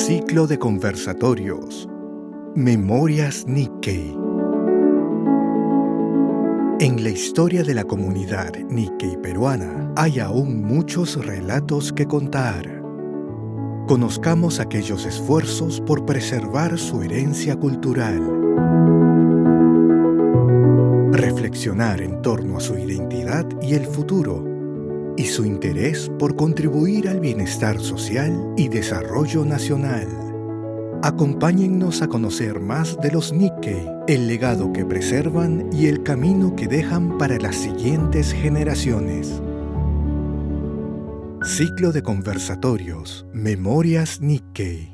Ciclo de conversatorios. Memorias Nikkei. En la historia de la comunidad Nikkei peruana hay aún muchos relatos que contar. Conozcamos aquellos esfuerzos por preservar su herencia cultural. Reflexionar en torno a su identidad y el futuro, y su interés por contribuir al bienestar social y desarrollo nacional. Acompáñennos a conocer más de los Nikkei, el legado que preservan y el camino que dejan para las siguientes generaciones. Ciclo de conversatorios. Memorias Nikkei.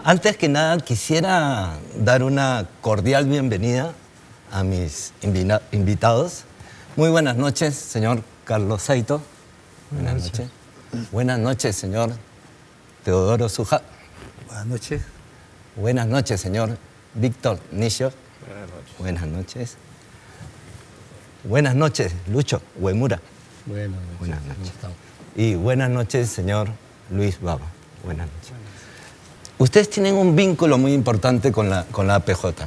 Antes que nada, quisiera dar una cordial bienvenida a mis invitados. Muy buenas noches, señor Carlos Saito. Buenas noches. Buenas noches, señor Teodoro Suja. Buenas noches. Buenas noches, señor Víctor Nisio. Buenas noches. Buenas noches. Buenas noches, Lucho Uemura. Buenas noches. Buenas noches. Y buenas noches, señor Luis Baba. Buenas noches. Ustedes tienen un vínculo muy importante con la APJ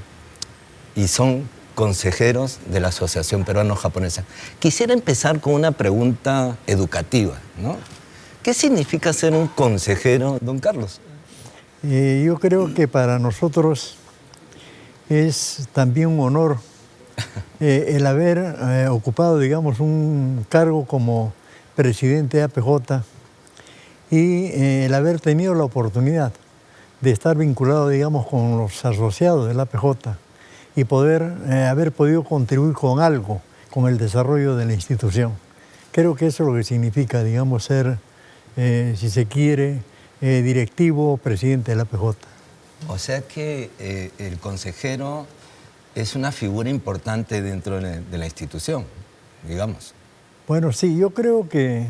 y son consejeros de la Asociación Peruano-Japonesa. Quisiera empezar con una pregunta educativa, ¿no? ¿Qué significa ser un consejero, don Carlos? Yo creo que para nosotros es también un honor el haber ocupado, digamos, un cargo como presidente de APJ y el haber tenido la oportunidad de estar vinculado, digamos, con los asociados de la APJ y haber podido contribuir con algo, con el desarrollo de la institución. Creo que eso es lo que significa, digamos, ser, si se quiere, directivo, presidente de la APJ. O sea que el consejero es una figura importante dentro de la institución, digamos. Bueno, sí, yo creo que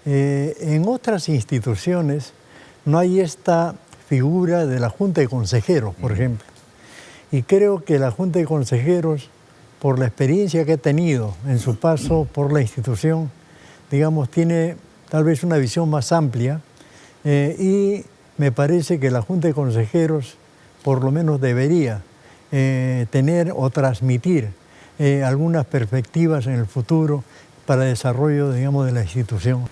en otras instituciones no hay esta figura de la Junta de Consejeros, por ejemplo. Y creo que la Junta de Consejeros, por la experiencia que ha tenido en su paso por la institución, digamos, tiene tal vez una visión más amplia y me parece que la Junta de Consejeros por lo menos debería tener o transmitir algunas perspectivas en el futuro para el desarrollo, digamos, de la institución.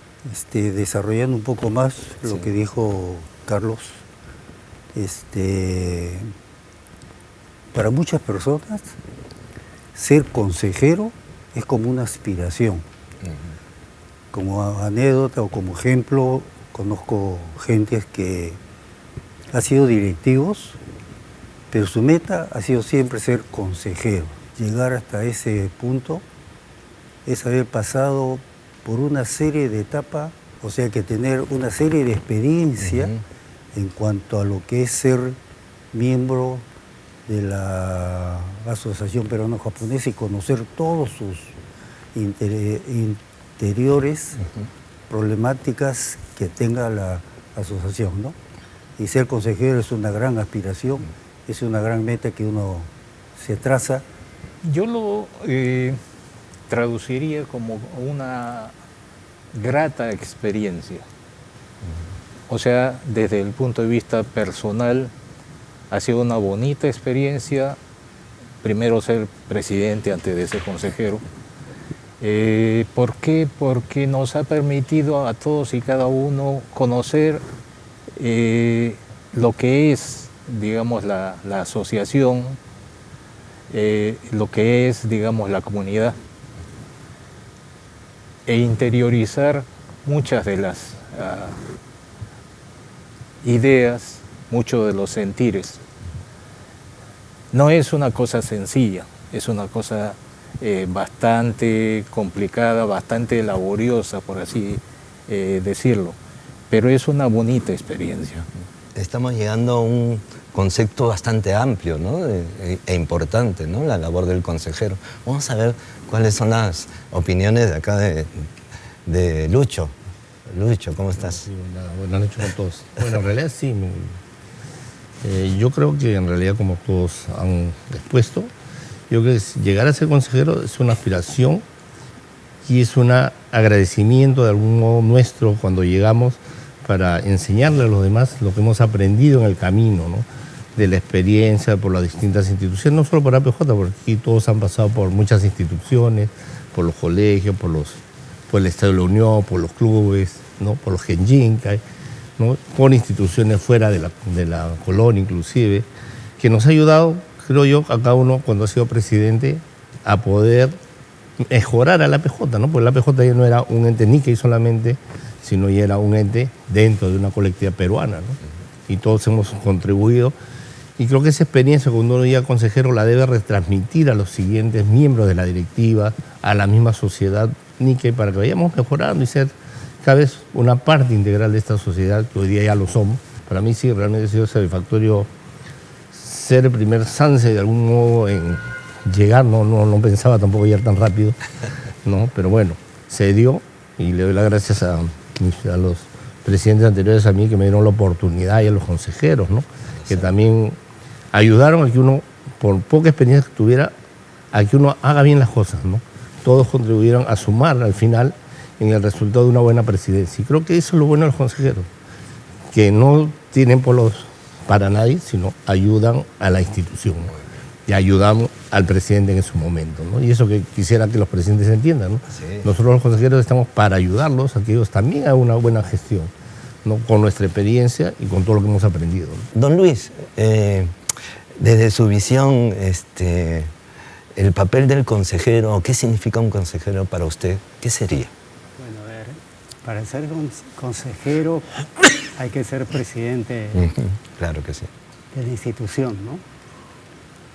Desarrollando un poco más lo que dijo Carlos, para muchas personas ser consejero es como una aspiración. Como anécdota o como ejemplo, conozco gente que ha sido directivos, pero su meta ha sido siempre ser consejero. Llegar hasta ese punto es haber pasado por una serie de etapas, o sea que tener una serie de experiencia en cuanto a lo que es ser miembro de la Asociación Peruano-Japonesa y conocer todos sus interiores, problemáticas que tenga la asociación, ¿no? Y ser consejero es una gran aspiración, es una gran meta que uno se traza. Yo lo traduciría como una grata experiencia. O sea, desde el punto de vista personal, ha sido una bonita experiencia, primero ser presidente antes de ser consejero. ¿Por qué? Porque nos ha permitido a todos y cada uno conocer lo que es, digamos, la asociación, lo que es, digamos, la comunidad, e interiorizar muchas de las ideas, muchos de los sentires. No es una cosa sencilla, es una cosa bastante complicada, bastante laboriosa, por así decirlo, pero es una bonita experiencia. Estamos llegando a un concepto bastante amplio, ¿no? E importante, ¿no? La labor del consejero. Vamos a ver cuáles son las opiniones de acá de Lucho. Lucho, ¿cómo estás? Sí, buenas noches con todos. Bueno, en realidad sí. Yo creo que en realidad, como todos han expuesto, Yo creo que llegar a ser consejero es una aspiración y es un agradecimiento de algún modo nuestro cuando llegamos para enseñarle a los demás lo que hemos aprendido en el camino, ¿no? De la experiencia por las distintas instituciones, no solo por APJ, porque aquí todos han pasado por muchas instituciones, por los colegios, por el Estadio de la Unión, por los clubes, ¿no? Por los Genjinkai, ¿no? Por instituciones fuera de la colonia inclusive, que nos ha ayudado, creo yo, a cada uno cuando ha sido presidente a poder mejorar a la APJ, ¿no? Porque la APJ ya no era un ente Nikkei solamente, sino ya era un ente dentro de una colectividad peruana, ¿no? Y todos hemos contribuido. Y creo que esa experiencia, cuando uno llega consejero, la debe retransmitir a los siguientes miembros de la directiva, a la misma sociedad Nikkei, para que vayamos mejorando y ser cada vez una parte integral de esta sociedad, que hoy día ya lo somos. Para mí sí, realmente ha sido satisfactorio ser el primer Sanse de algún modo en llegar. No pensaba tampoco llegar tan rápido, ¿no? Pero bueno, se dio y le doy las gracias a los presidentes anteriores a mí que me dieron la oportunidad y a los consejeros, ¿no? Que también ayudaron a que uno, por poca experiencia que tuviera, a que uno haga bien las cosas, ¿no? Todos contribuyeron a sumar al final en el resultado de una buena presidencia. Y creo que eso es lo bueno de los consejeros, que no tienen polos para nadie, sino ayudan a la institución, ¿no? Y ayudan al presidente en su momento, ¿no? Y eso que quisiera que los presidentes entiendan, ¿no? Sí. Nosotros los consejeros estamos para ayudarlos a que ellos también hagan una buena gestión, ¿no? Con nuestra experiencia y con todo lo que hemos aprendido, ¿no? Don Luis, desde su visión, el papel del consejero, ¿qué significa un consejero para usted? ¿Qué sería? Bueno, a ver, para ser consejero hay que ser presidente. Claro que sí. De la institución, ¿no?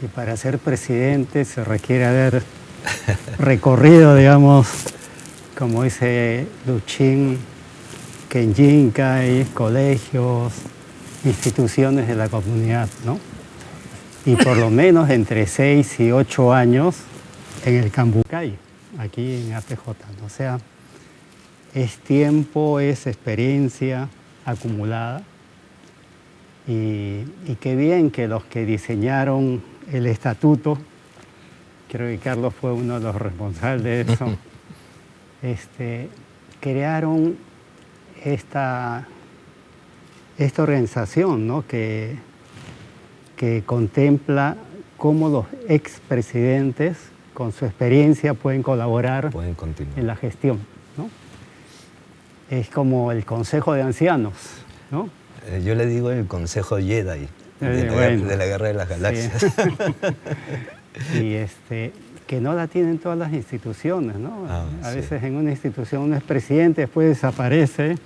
Y para ser presidente se requiere haber recorrido, digamos, como dice Luchín, Genjinkai, colegios, instituciones de la comunidad, ¿no? Y por lo menos entre 6 y 8 años en el Cambucay, aquí en APJ, ¿no? O sea, es tiempo, es experiencia acumulada. Y qué bien que los que diseñaron el estatuto, creo que Carlos fue uno de los responsables de eso, crearon esta organización, ¿no? que contempla cómo los expresidentes con su experiencia pueden colaborar en la gestión, ¿no? Es como el Consejo de Ancianos, ¿no? Yo le digo el Consejo Jedi de la Guerra de las Galaxias. Sí. Y que no la tienen todas las instituciones, ¿no? A veces en una institución uno es presidente, después desaparece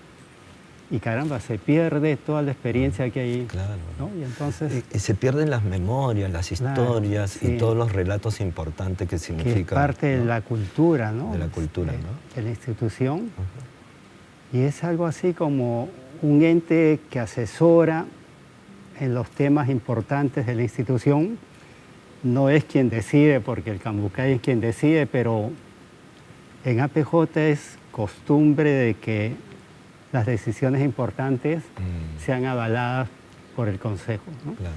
y caramba, se pierde toda la experiencia que hay. Claro. ¿No? Y entonces, y se pierden las memorias, las historias, sí, y todos los relatos importantes que significa. Que es parte, ¿no?, de la cultura, ¿no? De la cultura, ¿no? De la institución. Y es algo así como un ente que asesora en los temas importantes de la institución. No es quien decide, porque el Cambucay es quien decide, pero en APJ es costumbre de que las decisiones importantes sean avaladas por el Consejo, ¿no? Claro.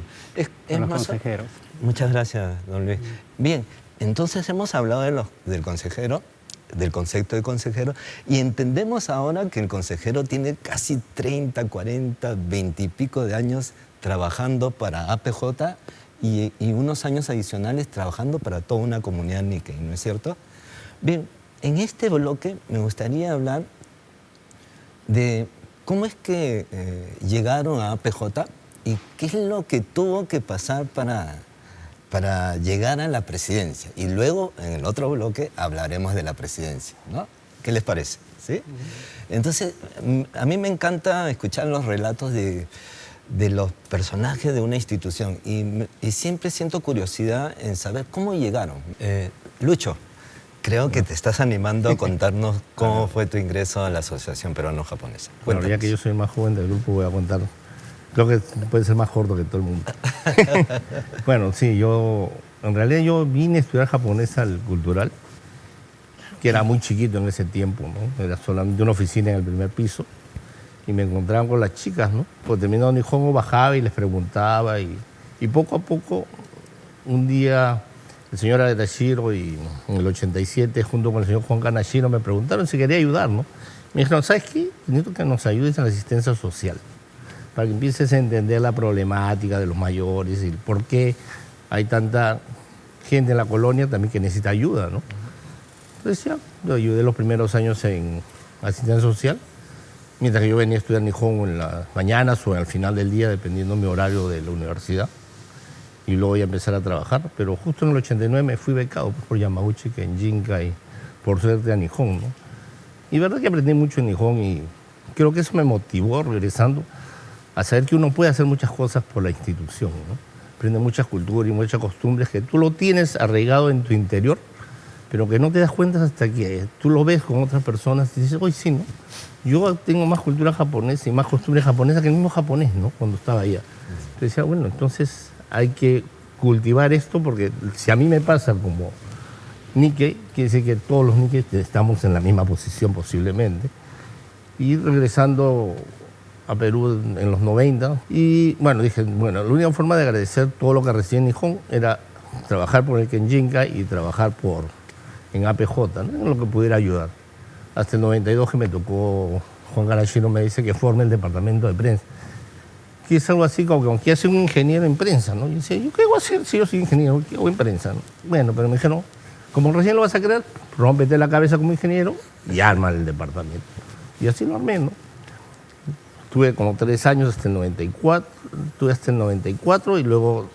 Por los consejeros. Muchas gracias, don Luis. Bien, entonces hemos hablado del consejero, del concepto de consejero, y entendemos ahora que el consejero tiene casi 30, 40, 20 y pico de años trabajando para APJ y unos años adicionales trabajando para toda una comunidad Nikkei, ¿no es cierto? Bien, en este bloque me gustaría hablar de cómo es que llegaron a APJ y qué es lo que tuvo que pasar para llegar a la presidencia. Y luego, en el otro bloque, hablaremos de la presidencia, ¿no? ¿Qué les parece? ¿Sí? Entonces, a mí me encanta escuchar los relatos de los personajes de una institución y siempre siento curiosidad en saber cómo llegaron. Lucho, creo que te estás animando a contarnos cómo fue tu ingreso a la Asociación Peruano-Japonesa. Bueno, ya que yo soy el más joven del grupo, voy a contar. Creo que puede ser más corto que todo el mundo. Bueno, sí, en realidad yo vine a estudiar japonés al cultural, que era muy chiquito en ese tiempo, ¿no? Era solamente una oficina en el primer piso y me encontraban con las chicas, ¿no? Pues terminando Nihongo bajaba y les preguntaba y poco a poco un día el señor Arashiro y en el 87, junto con el señor Juan Kanashiro, me preguntaron si quería ayudar, ¿no? Me dijeron, ¿sabes qué? Necesito que nos ayudes en la asistencia social, para que empieces a entender la problemática de los mayores y por qué hay tanta gente en la colonia también que necesita ayuda, ¿no? Entonces ya, yo ayudé los primeros años en asistencia social, mientras que yo venía a estudiar Nihon en las mañanas o al final del día, dependiendo de mi horario de la universidad. Y luego ya empezar a trabajar, pero justo en el 89 me fui becado por Yamauchi, Kenjinka y por suerte a Nihon, ¿no? Y verdad que aprendí mucho en Nihon y creo que eso me motivó regresando a saber que uno puede hacer muchas cosas por la institución, ¿no? Aprende muchas culturas y muchas costumbres que tú lo tienes arraigado en tu interior, pero que no te das cuenta hasta que tú lo ves con otras personas y dices, oye, sí, ¿no? Yo tengo más cultura japonesa y más costumbres japonesas que el mismo japonés, ¿no? Cuando estaba allá. Entonces decía, bueno, entonces hay que cultivar esto porque si a mí me pasa como Nikkei, quiere decir que todos los Nikkei estamos en la misma posición posiblemente. Y regresando a Perú en los 90, y bueno, dije, bueno, la única forma de agradecer todo lo que recibí en Nihon era trabajar por el Kenjinka y trabajar en APJ, ¿no? En lo que pudiera ayudar. Hasta el 92 que me tocó, Juan Kanashiro me dice que forme el departamento de prensa. Que es algo así como que hace un ingeniero en prensa, ¿no? Y decía, ¿yo qué voy a hacer si yo soy ingeniero? ¿Qué hago en prensa? ¿No? Bueno, pero me dijeron, como recién lo vas a crear, rómpete la cabeza como ingeniero y arma el departamento. Y así lo armé, ¿no? Tuve como 3 años hasta el 94, y luego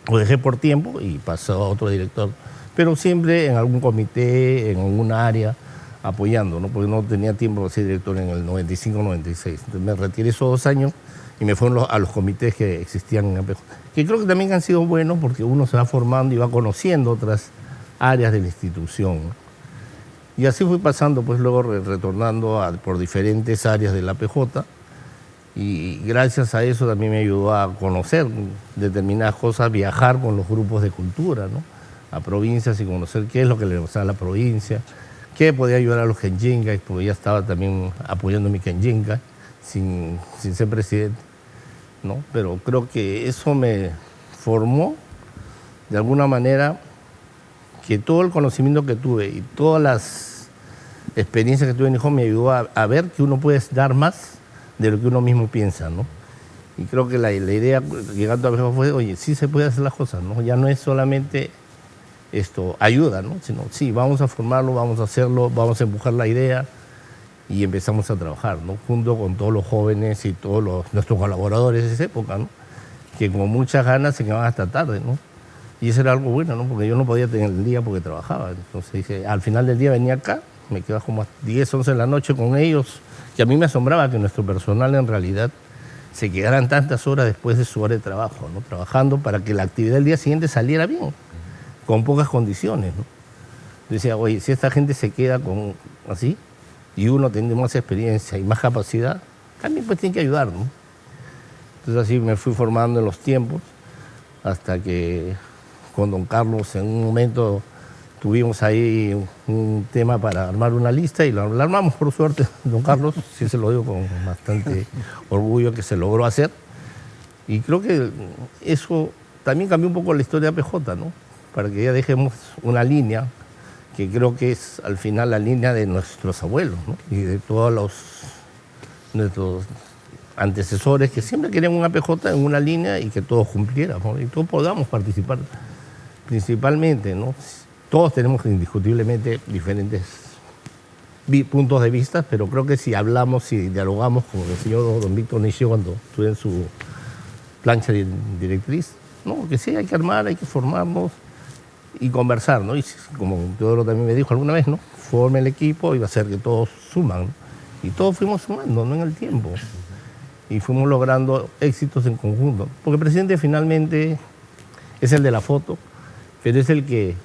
lo dejé por tiempo y pasó a otro director. Pero siempre en algún comité, en alguna área, apoyando, ¿no? Porque no tenía tiempo de ser director en el 95-96. Entonces me retiré esos 2 años y me fueron a los comités que existían en APJ, que creo que también han sido buenos porque uno se va formando y va conociendo otras áreas de la institución, ¿no? Y así fui pasando, pues luego retornando por diferentes áreas de la APJ, y gracias a eso también me ayudó a conocer determinadas cosas, viajar con los grupos de cultura, ¿no? A provincias y conocer qué es lo que le pasaba a la provincia, qué podía ayudar a los Kenjinka, porque ya estaba también apoyando mi Kenjinka sin ser presidente, ¿no? Pero creo que eso me formó de alguna manera, que todo el conocimiento que tuve y todas las experiencias que tuve en Nihon me ayudó a ver que uno puede dar más de lo que uno mismo piensa, ¿no? Y creo que la idea llegando a APJ fue, oye, sí se puede hacer las cosas, ¿no? Ya no es solamente esto ayuda, ¿no? Sino, sí, vamos a formarlo, vamos a hacerlo, vamos a empujar la idea y empezamos a trabajar, ¿no? Junto con todos los jóvenes y todos nuestros colaboradores de esa época, ¿no? Que con muchas ganas se quedaban hasta tarde, ¿no? Y eso era algo bueno, ¿no? Porque yo no podía tener el día porque trabajaba. Entonces dije, al final del día venía acá, me quedaba como a 10, 11 de la noche con ellos, que a mí me asombraba que nuestro personal en realidad se quedaran tantas horas después de su hora de trabajo, ¿no? Trabajando para que la actividad del día siguiente saliera bien, con pocas condiciones, ¿no? Decía, oye, si esta gente se queda así y uno tiene más experiencia y más capacidad, también pues tiene que ayudar, ¿no? Entonces así me fui formando en los tiempos hasta que con don Carlos en un momento tuvimos ahí un tema para armar una lista y lo armamos por suerte, don Carlos, sí se lo digo con bastante orgullo que se logró hacer. Y creo que eso también cambió un poco la historia de APJ, ¿no? Para que ya dejemos una línea que creo que es al final la línea de nuestros abuelos, ¿no? Y de todos nuestros antecesores que siempre querían un APJ en una línea y que todos cumpliéramos y todos podamos participar principalmente, ¿no? Todos tenemos indiscutiblemente diferentes puntos de vista, pero creo que si hablamos y dialogamos con el señor don Víctor Nishio cuando estuve en su plancha directriz, ¿no? Que sí, hay que armar, hay que formarnos y conversar, ¿no? Y como Teodoro también me dijo alguna vez, ¿no? Forme el equipo y va a ser que todos suman, ¿no? Y todos fuimos sumando, ¿no? En el tiempo. Y fuimos logrando éxitos en conjunto. Porque el presidente finalmente es el de la foto, pero es el que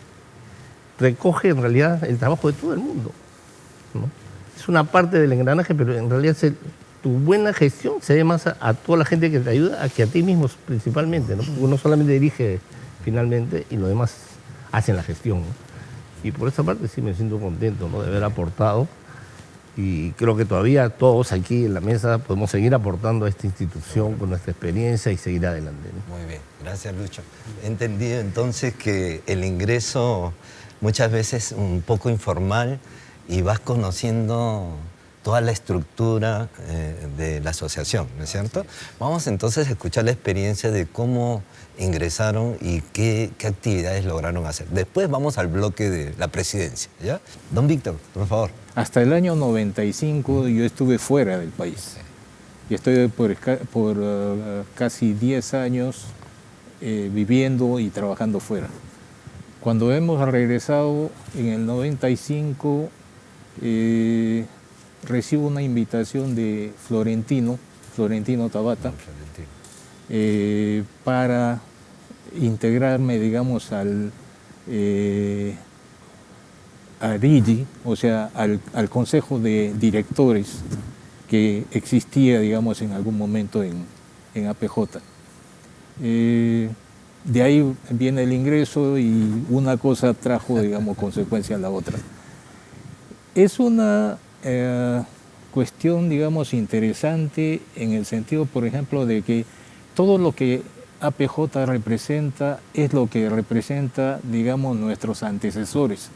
recoge en realidad el trabajo de todo el mundo, ¿no? Es una parte del engranaje, pero en realidad tu buena gestión se debe más a toda la gente que te ayuda a que a ti mismo principalmente, ¿no? Porque uno solamente dirige finalmente y los demás hacen la gestión, ¿no? Y por esa parte sí me siento contento, ¿no? De haber aportado Y creo que todavía todos aquí en la mesa podemos seguir aportando a esta institución con nuestra experiencia y seguir adelante, ¿no? Muy bien, gracias Lucho. He entendido entonces que el ingreso muchas veces es un poco informal y vas conociendo toda la estructura de la asociación, ¿no es cierto? Vamos entonces a escuchar la experiencia de cómo ingresaron y qué actividades lograron hacer. Después vamos al bloque de la presidencia, ¿ya? Don Víctor, por favor. Hasta el año 95 yo estuve fuera del país. Y estoy por casi 10 años viviendo y trabajando fuera. Cuando hemos regresado en el 95, recibo una invitación de Florentino Tabata, para integrarme, digamos, al RIGI, o sea, al Consejo de Directores que existía, digamos, en algún momento en APJ. De ahí viene el ingreso y una cosa trajo, digamos, consecuencia a la otra. Es una cuestión, digamos, interesante en el sentido, por ejemplo, de que todo lo que APJ representa es lo que representa, digamos, nuestros antecesores,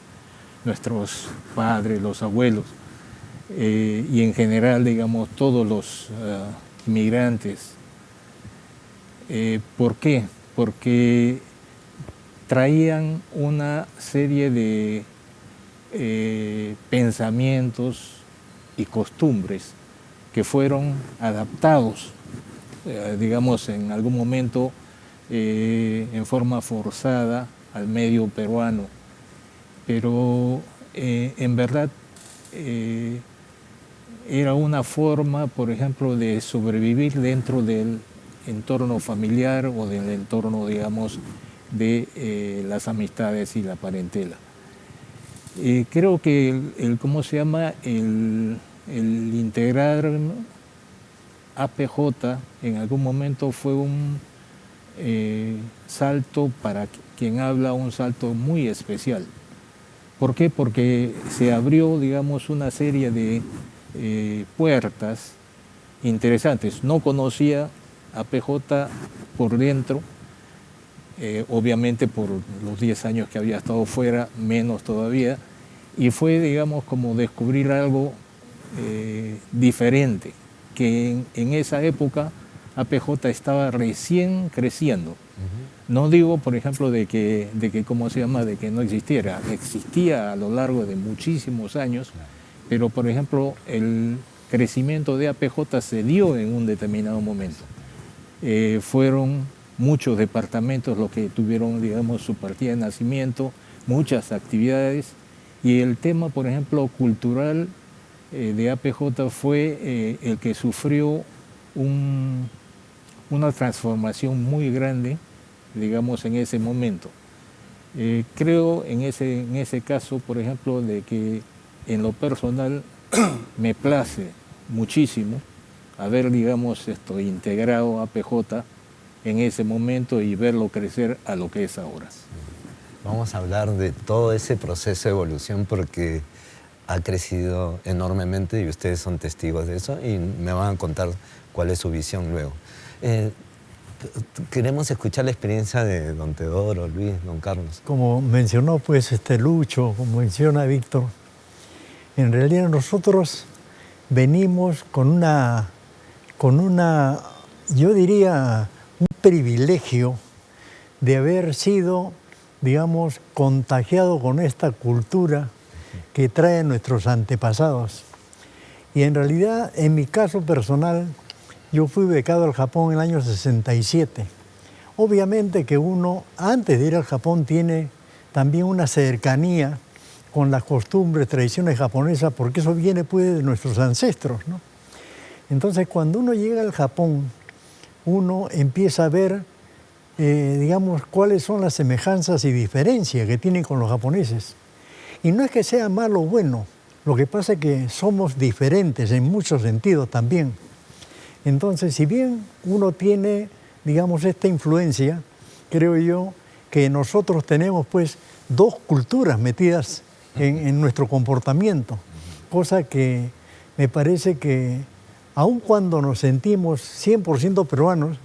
nuestros padres, los abuelos, y en general, digamos, todos los inmigrantes. ¿Por qué? Porque traían una serie de pensamientos y costumbres que fueron adaptados, digamos, en algún momento en forma forzada al medio peruano, pero en verdad era una forma, por ejemplo, de sobrevivir dentro del entorno familiar o del entorno, digamos, de las amistades y la parentela. Creo que ¿cómo se llama? El integrar APJ en algún momento fue un salto, para quien habla, un salto muy especial. ¿Por qué? Porque se abrió, digamos, una serie de puertas interesantes. No conocía APJ por dentro, obviamente por los 10 años que había estado fuera, menos todavía, y fue, digamos, como descubrir algo diferente, que en esa época APJ estaba recién creciendo. No digo, por ejemplo, de que ¿cómo se llama?, de que no existiera. Existía a lo largo de muchísimos años, pero, por ejemplo, el crecimiento de APJ se dio en un determinado momento. Fueron muchos departamentos los que tuvieron, digamos, su partida de nacimiento, muchas actividades, y el tema, por ejemplo, cultural de APJ fue el que sufrió una transformación muy grande, digamos, en ese momento. Creo en ese caso, por ejemplo, de que en lo personal me place muchísimo haber, digamos, integrado APJ en ese momento y verlo crecer a lo que es ahora. Vamos a hablar de todo ese proceso de evolución porque ha crecido enormemente y ustedes son testigos de eso y me van a contar cuál es su visión luego. Queremos escuchar la experiencia de don Teodoro, Luis, don Carlos. Como mencionó pues Lucho, como menciona Víctor, en realidad nosotros venimos con una, yo diría, un privilegio de haber sido, digamos, contagiado con esta cultura que traen nuestros antepasados. Y en realidad, en mi caso personal, yo fui becado al Japón en el año 67. Obviamente que uno, antes de ir al Japón, tiene también una cercanía con las costumbres, tradiciones japonesas, porque eso viene pues de nuestros ancestros, ¿no? Entonces, cuando uno llega al Japón, uno empieza a ver, digamos, cuáles son las semejanzas y diferencias que tienen con los japoneses. Y no es que sea malo o bueno, lo que pasa es que somos diferentes en muchos sentidos también. Entonces, si bien uno tiene, digamos, esta influencia, creo yo que nosotros tenemos pues dos culturas metidas en nuestro comportamiento, cosa que me parece que aun cuando nos sentimos 100% peruanos,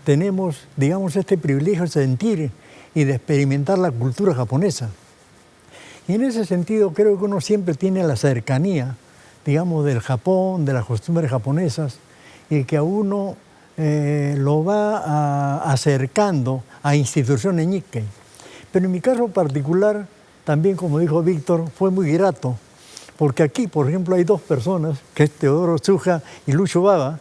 tenemos, digamos, este privilegio de sentir y de experimentar la cultura japonesa. Y en ese sentido creo que uno siempre tiene la cercanía, digamos, del Japón, de las costumbres japonesas, y que a uno lo va acercando a instituciones Nikkei. Pero en mi caso particular, también como dijo Víctor, fue muy grato, porque aquí, por ejemplo, hay dos personas, que es Teodoro Tsuja y Lucho Baba,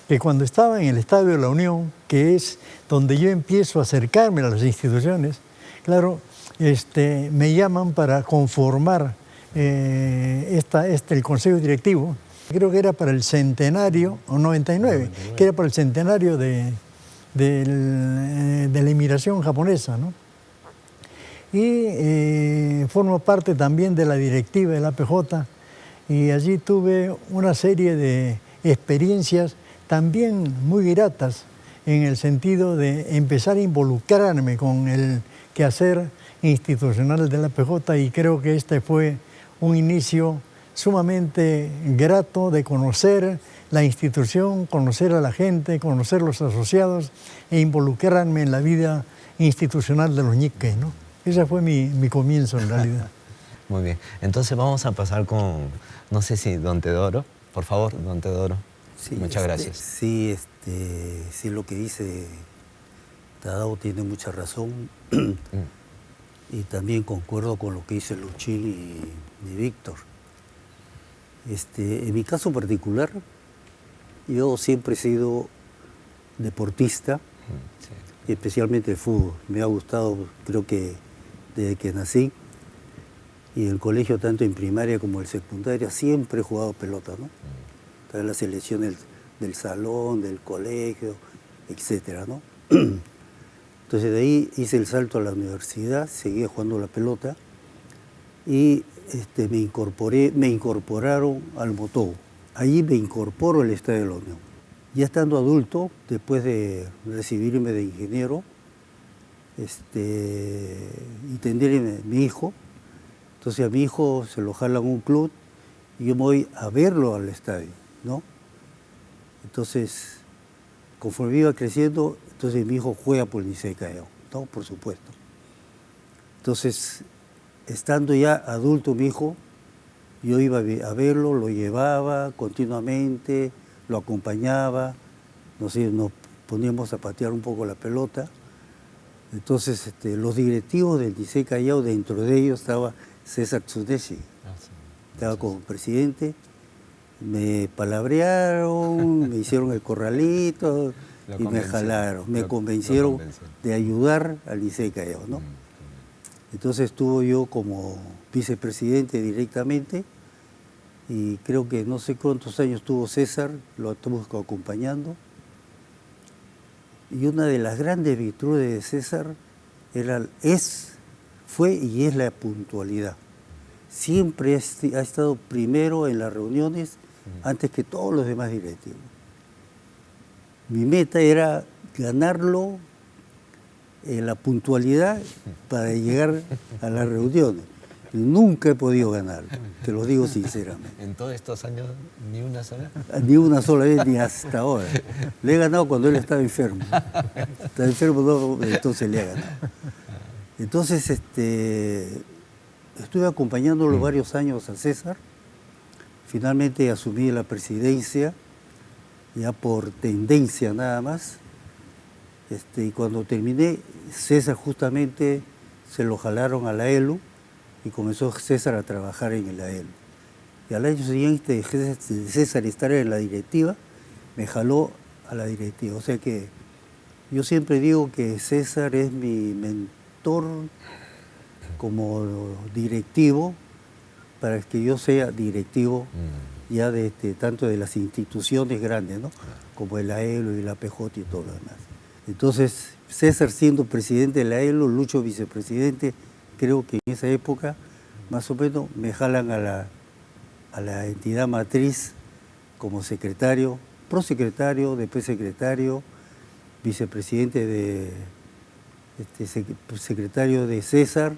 que cuando estaba en el Estadio de la Unión, que es donde yo empiezo a acercarme a las instituciones, claro, me llaman para conformar el Consejo Directivo. Creo que era para el centenario, o 99, que era para el centenario de la inmigración japonesa, ¿no? Y formo parte también de la directiva de la APJ, y allí tuve una serie de experiencias también muy gratas, en el sentido de empezar a involucrarme con el quehacer institucional de la APJ, y creo que este fue un inicio sumamente grato de conocer la institución, conocer a la gente, conocer los asociados e involucrarme en la vida institucional de los Nikkei, ¿no? Ese fue mi comienzo en realidad. Muy bien. Entonces vamos a pasar con, no sé si don Teodoro. Por favor, don Teodoro. Sí, muchas gracias. Sí, sí, lo que dice Tadao tiene mucha razón. Y también concuerdo con lo que dice Luchín y Víctor. En mi caso particular, yo siempre he sido deportista, Sí. especialmente el fútbol. Me ha gustado, creo que desde que nací, y en el colegio, tanto en primaria como en secundaria, siempre he jugado pelota, ¿no? Estaba en la selección del salón, del colegio, etcétera, ¿no? Entonces de ahí hice el salto a la universidad, seguía jugando la pelota, y me incorporaron al Motobo. Allí me incorporo al Estadio de la Unión. Ya estando adulto, después de recibirme de ingeniero, y tener mi hijo, entonces a mi hijo se lo jalan a un club y yo me voy a verlo al estadio, ¿no? Entonces, conforme iba creciendo, entonces mi hijo juega por el Licey Callao, ¿no? Por supuesto. Entonces, estando ya adulto mi hijo, yo iba a verlo, lo llevaba continuamente, lo acompañaba, nos poníamos a patear un poco la pelota. Entonces, los directivos del Licey Callao, dentro de ellos estaba César Tsuneishi, estaba como presidente, me palabrearon, me hicieron el corralito y me jalaron, me convencieron de ayudar al Licey Callao, ¿no? Entonces estuve yo como vicepresidente directamente, y creo que no sé cuántos años tuvo César, lo estuvo acompañando. Y una de las grandes virtudes de César fue y es la puntualidad. Siempre ha estado primero en las reuniones antes que todos los demás directivos. Mi meta era ganarlo en la puntualidad para llegar a las reuniones. Y nunca he podido ganarlo, te lo digo sinceramente. ¿En todos estos años ni una sola? Ni una sola vez, ni hasta ahora. Le he ganado cuando él estaba enfermo. Estaba enfermo, no, entonces le he ganado. Entonces, estuve acompañándolo varios años a César. Finalmente asumí la presidencia, ya por tendencia nada más. Y cuando terminé, César justamente se lo jalaron a la ELU, y comenzó César a trabajar en la ELU. Y al año siguiente de César estar en la directiva, me jaló a la directiva. O sea que yo siempre digo que César es mi mentor como directivo, para que yo sea directivo ya de tanto de las instituciones grandes, ¿no? Como el AELO y la PJ y todo lo demás. Entonces, César siendo presidente de la AELO, Lucho vicepresidente, creo que en esa época, más o menos, me jalan a la entidad matriz como secretario, prosecretario, después secretario, vicepresidente secretario de César,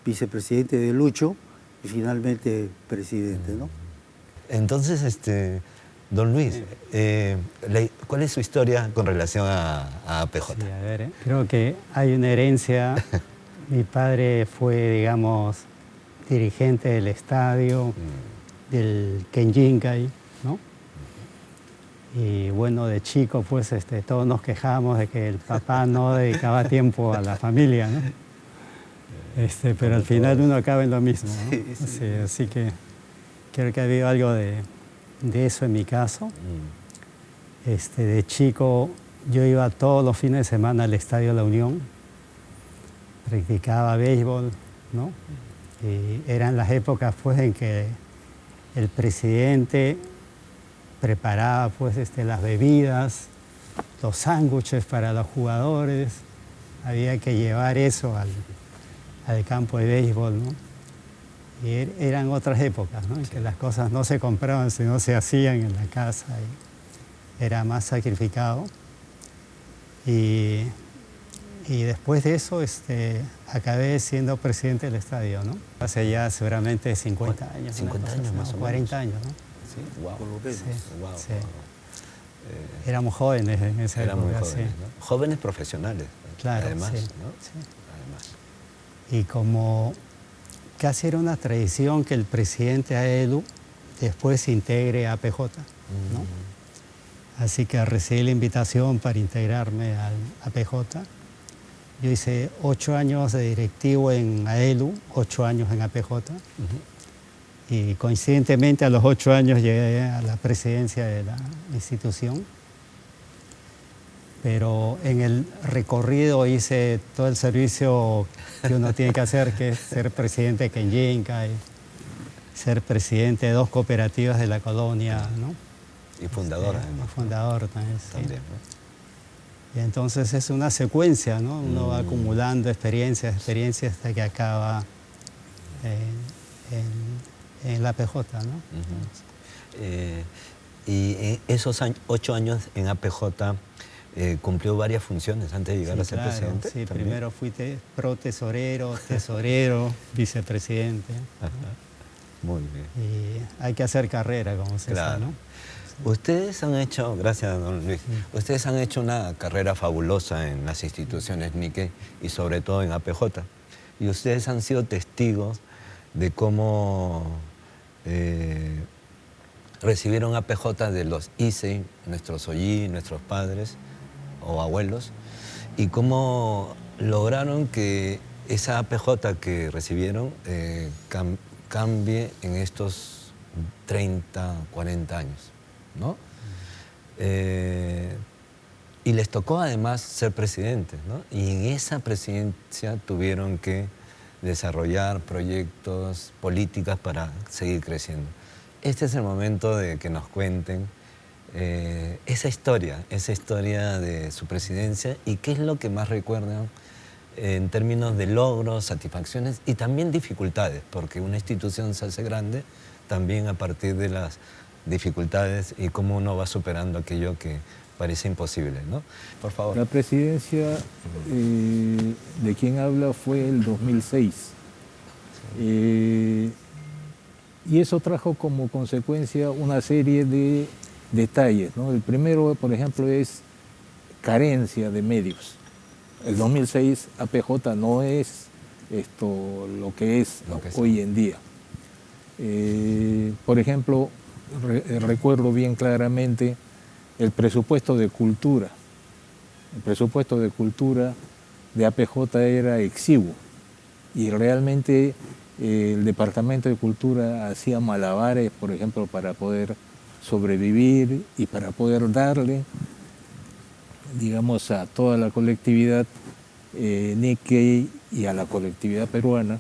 vicepresidente de Lucho, y finalmente presidente, ¿no? Entonces, don Luis, ¿cuál es su historia con relación a APJ? Sí, a ver, creo que hay una herencia. Mi padre fue, digamos, dirigente del estadio, del Kenjinkai, ¿no? Y bueno, de chico, pues todos nos quejábamos de que el papá no dedicaba tiempo a la familia, ¿no? Pero al final uno acaba en lo mismo, ¿no? Sí, sí. Sí, así que creo que ha habido algo de eso en mi caso. De chico yo iba todos los fines de semana al Estadio La Unión, practicaba béisbol, ¿no? Y eran las épocas pues en que el presidente preparaba pues las bebidas, los sándwiches para los jugadores. Había que llevar eso al campo de béisbol, ¿no? Y eran otras épocas, ¿no? En que las cosas no se compraban, sino se hacían en la casa. Y era más sacrificado. Y después de eso acabé siendo presidente del estadio, ¿no? Hace ya seguramente 50 años. 50 años más o menos. 40 años, ¿no? Sí, wow. Sí, Wow, sí. wow. Éramos jóvenes en esa Eran muy época, jóvenes, sí. ¿no? Jóvenes profesionales, Claro, además, sí, ¿no? sí. Además. Y como casi era una tradición que el presidente AELU después se integre a APJ, ¿no? Así que recibí la invitación para integrarme al APJ. Yo hice 8 años de directivo en AELU, 8 años en APJ. Y coincidentemente a los 8 años llegué a la presidencia de la institución. Pero en el recorrido hice todo el servicio que uno tiene que hacer, que es ser presidente de Kenjinkai, ser presidente de 2 cooperativas de la colonia, ¿no? Y fundador, además. Fundador también, sí. También, ¿no? Y entonces es una secuencia, ¿no? Uno va acumulando experiencias hasta que acaba en la APJ, ¿no? Y esos 8 años en APJ cumplió varias funciones antes de llegar a ser presidente. Sí, ¿también? primero fui tesorero, vicepresidente. Ajá. Muy bien. Y hay que hacer carrera, como se Claro. dice, ¿no? Ustedes han hecho, gracias don Luis, ustedes han hecho una carrera fabulosa en las instituciones Nikkei y sobre todo en APJ. Y ustedes han sido testigos de cómo recibieron APJ de los Issei, nuestros Oji, nuestros padres o abuelos, y cómo lograron que esa APJ que recibieron cambie en estos 30, 40 años, ¿no? Y les tocó además ser presidentes, ¿no? Y en esa presidencia tuvieron que desarrollar proyectos, políticas para seguir creciendo. Este es el momento de que nos cuenten esa historia de su presidencia y qué es lo que más recuerdan en términos de logros, satisfacciones y también dificultades, porque una institución se hace grande también a partir de las dificultades y cómo uno va superando aquello que parece imposible, ¿no? Por favor. La presidencia de quien habla fue el 2006. Y eso trajo como consecuencia una serie de detalles, ¿no? El primero, por ejemplo, es carencia de medios. El 2006 APJ no es lo que es hoy en día. Por ejemplo, recuerdo bien claramente el presupuesto de cultura. El presupuesto de cultura de APJ era exiguo y realmente el Departamento de Cultura hacía malabares, por ejemplo, para poder sobrevivir y para poder darle, digamos, a toda la colectividad Nikkei y a la colectividad peruana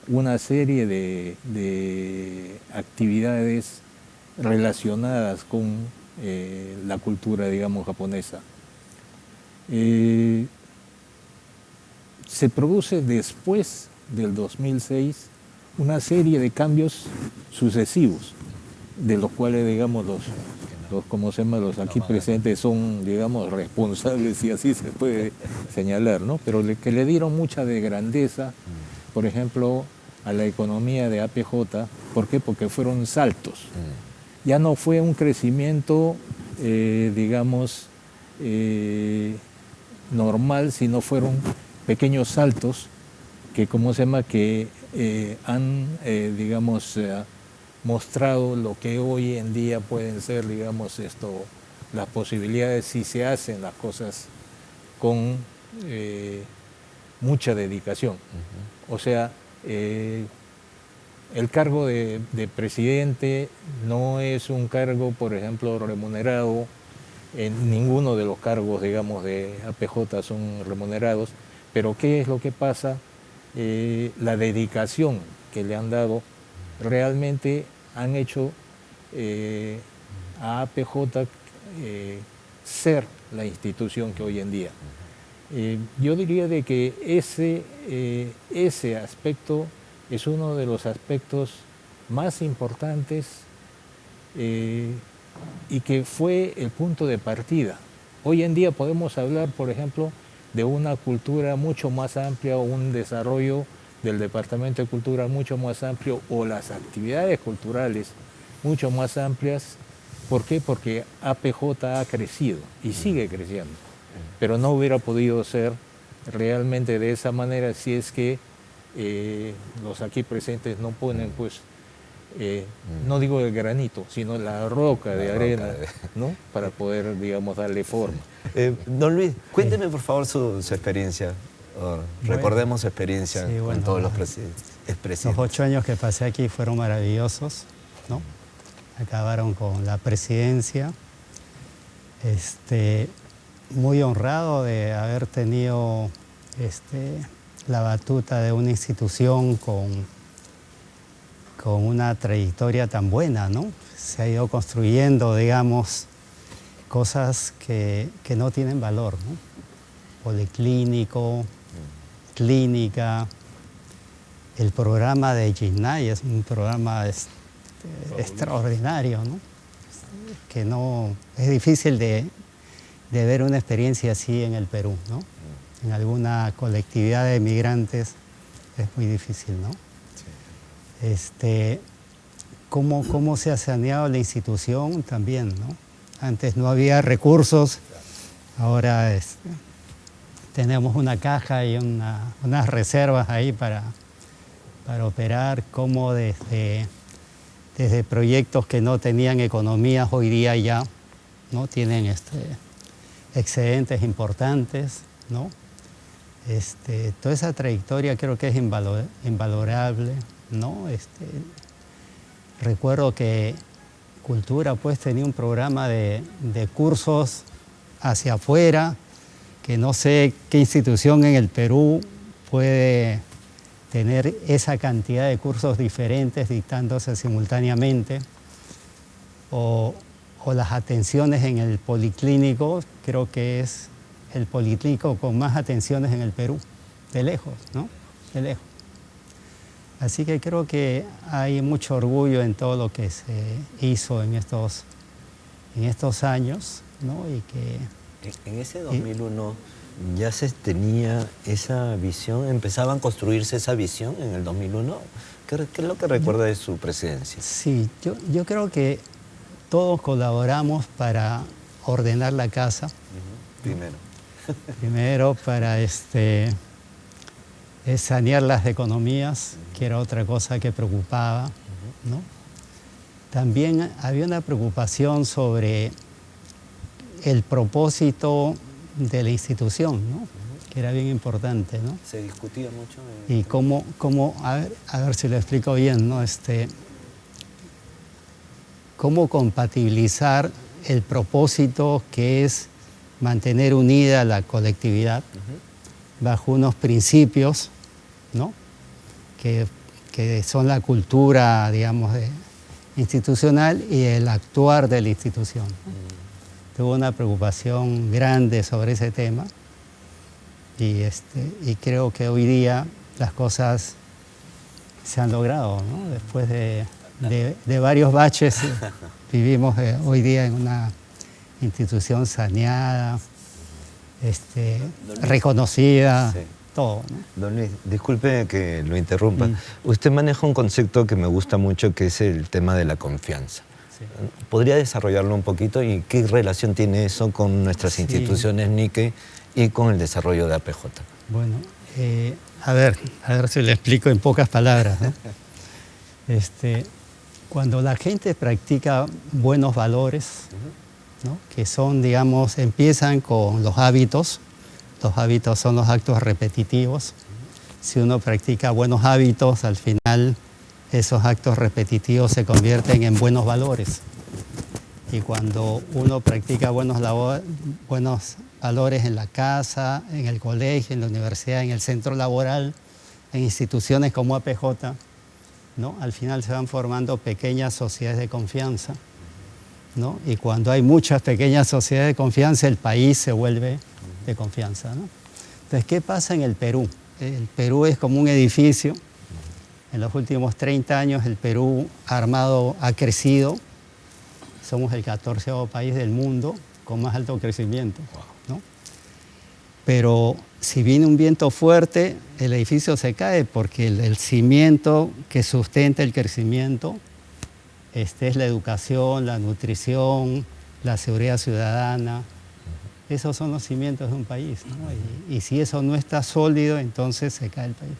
una serie de actividades relacionadas con la cultura, digamos, japonesa. Se produce después del 2006 una serie de cambios sucesivos, de los cuales, digamos, los aquí presentes son, digamos, responsables, si así se puede señalar, ¿no? Pero que le dieron mucha de grandeza, por ejemplo, a la economía de APJ. ¿Por qué? Porque fueron saltos. Ya no fue un crecimiento, digamos, normal, sino fueron pequeños saltos que, ¿cómo se llama?, que han, digamos, mostrado lo que hoy en día pueden ser, digamos, las posibilidades si se hacen las cosas con mucha dedicación. O sea, el cargo de presidente no es un cargo, por ejemplo, remunerado. En ninguno de los cargos, digamos, de APJ son remunerados. Pero ¿qué es lo que pasa? La dedicación que le han dado realmente han hecho a APJ ser la institución que hoy en día. Yo diría de que ese aspecto es uno de los aspectos más importantes y que fue el punto de partida. Hoy en día podemos hablar, por ejemplo, de una cultura mucho más amplia o un desarrollo del Departamento de Cultura mucho más amplio o las actividades culturales mucho más amplias. ¿Por qué? Porque APJ ha crecido y sigue creciendo, pero no hubiera podido ser realmente de esa manera si es que los aquí presentes no ponen, pues, no digo el granito, sino la roca de arena, ¿no?, para poder, digamos, darle forma. Don Luis, cuénteme por favor su experiencia. Recordemos su experiencia con todos los expresidentes. Los 8 años que pasé aquí fueron maravillosos, ¿no? Acabaron con la presidencia. Muy honrado de haber tenido la batuta de una institución con una trayectoria tan buena, ¿no? Se ha ido construyendo, digamos, cosas que no tienen valor, ¿no? Policlínico, clínica, el programa de GINAI es un programa extraordinario, ¿no? Que no es difícil de ver una experiencia así en el Perú, ¿no? En alguna colectividad de migrantes es muy difícil, ¿no? Sí. ¿Cómo se ha saneado la institución también, ¿no? Antes no había recursos, ahora tenemos una caja y unas reservas ahí para operar, como desde proyectos que no tenían economías hoy día ya, ¿no? Tienen excedentes importantes, ¿no? Toda esa trayectoria creo que es invalorable, ¿no? Recuerdo que Cultura pues tenía un programa de cursos hacia afuera, que no sé qué institución en el Perú puede tener esa cantidad de cursos diferentes dictándose simultáneamente, o las atenciones en el policlínico. Creo que es el policlínico con más atenciones en el Perú, de lejos, ¿no? De lejos. Así que creo que hay mucho orgullo en todo lo que se hizo en estos años, ¿no? Y que en ese 2001 ya se tenía esa visión, empezaban a construirse esa visión en el 2001. ¿Qué es lo que recuerda de su presidencia? Sí, yo creo que todos colaboramos para ordenar la casa. Primero. Primero para sanear las economías, que era otra cosa que preocupaba, ¿no? También había una preocupación sobre el propósito de la institución, ¿no? Que era bien importante, ¿no? Se discutía mucho. Y cómo a ver si lo explico bien, ¿no? Cómo compatibilizar el propósito, que es mantener unida la colectividad bajo unos principios, ¿no? Que son la cultura, digamos, institucional y el actuar de la institución. Tuvo una preocupación grande sobre ese tema y creo que hoy día las cosas se han logrado, ¿no? Después de varios baches vivimos hoy día en una institución saneada, reconocida, sí, todo, ¿no? Don Luis, disculpe que lo interrumpa. Usted maneja un concepto que me gusta mucho, que es el tema de la confianza. Sí. ¿Podría desarrollarlo un poquito y qué relación tiene eso con nuestras instituciones NICE y con el desarrollo de APJ? Bueno, a ver si le explico en pocas palabras, ¿no? Cuando la gente practica buenos valores, ¿no? Que son, digamos, empiezan con los hábitos son los actos repetitivos. Si uno practica buenos hábitos, al final esos actos repetitivos se convierten en buenos valores. Y cuando uno practica buenos valores en la casa, en el colegio, en la universidad, en el centro laboral, en instituciones como APJ, ¿no? Al final se van formando pequeñas sociedades de confianza, ¿no? Y cuando hay muchas pequeñas sociedades de confianza, el país se vuelve de confianza, ¿no? Entonces, ¿qué pasa en el Perú? El Perú es como un edificio. En los últimos 30 años el Perú ha crecido. Somos el 14º país del mundo con más alto crecimiento, ¿no? Pero si viene un viento fuerte, el edificio se cae porque el cimiento que sustenta el crecimiento es la educación, la nutrición, la seguridad ciudadana. Esos son los cimientos de un país, ¿no? Y si eso no está sólido, entonces se cae el país.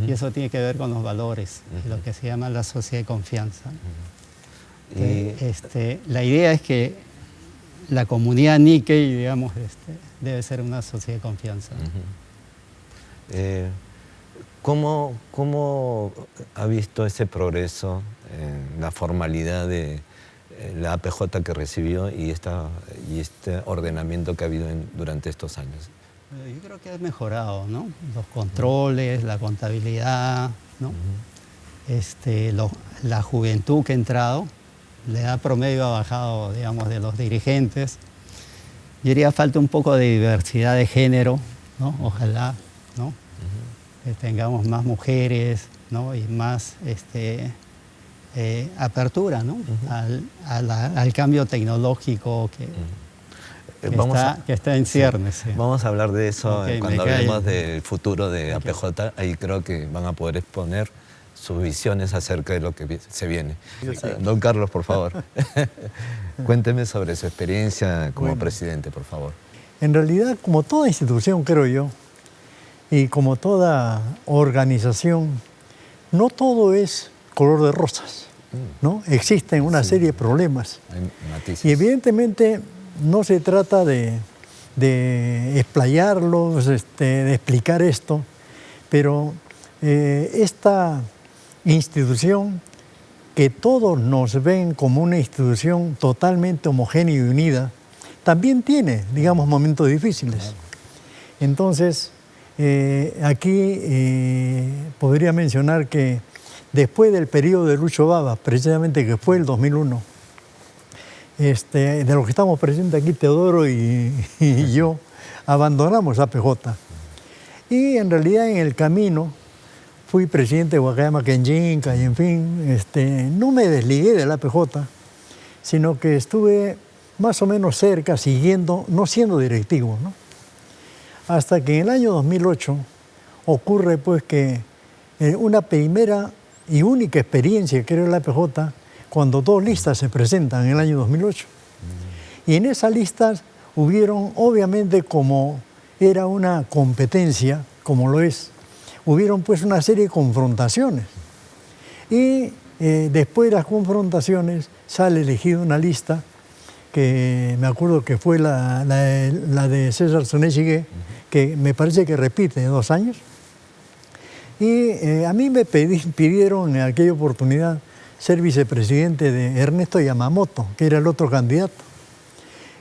Y eso tiene que ver con los valores, lo que se llama la sociedad de confianza. La idea es que la comunidad Nikkei, digamos, debe ser una sociedad de confianza. ¿Cómo ha visto ese progreso en la formalidad de la APJ que recibió y este ordenamiento que ha habido durante estos años? Yo creo que ha mejorado, ¿no? Los controles, la contabilidad, ¿no? La juventud que ha entrado, la edad promedio ha bajado, digamos, de los dirigentes. Yo diría falta un poco de diversidad de género, ¿no? Ojalá, ¿no? Que tengamos más mujeres, ¿no? Y más apertura, ¿no? Al cambio tecnológico que está en ciernes. Sí. Vamos a hablar de eso cuando hablemos del futuro de Okay. APJ. Ahí creo que van a poder exponer sus visiones acerca de lo que se viene. Don Carlos, por favor. Cuénteme sobre su experiencia como presidente, por favor. En realidad, como toda institución, creo yo, y como toda organización, no todo es color de rosas, ¿no? Existen una serie de problemas. Hay matices. Y evidentemente no se trata de explayarlos, de explicar esto, pero esta institución, que todos nos ven como una institución totalmente homogénea y unida, también tiene, digamos, momentos difíciles. Entonces, aquí podría mencionar que después del periodo de Lucho Baba, precisamente que fue el 2001, de los que estamos presentes aquí, Teodoro y yo, abandonamos APJ. Y en realidad en el camino fui presidente de Wakayama Kenjinka y en fin, no me desligué del APJ, sino que estuve más o menos cerca, siguiendo, no siendo directivo, ¿no? Hasta que en el año 2008 ocurre pues que una primera y única experiencia que era el APJ, cuando 2 listas se presentan en el año 2008. Y en esas listas hubieron, obviamente, como era una competencia, como lo es, hubieron pues una serie de confrontaciones. Y después de las confrontaciones sale elegida una lista, que me acuerdo que fue la de César Soné-Shigue, que me parece que repite 2 años. Y a mí me pidieron en aquella oportunidad ser vicepresidente de Ernesto Yamamoto, que era el otro candidato.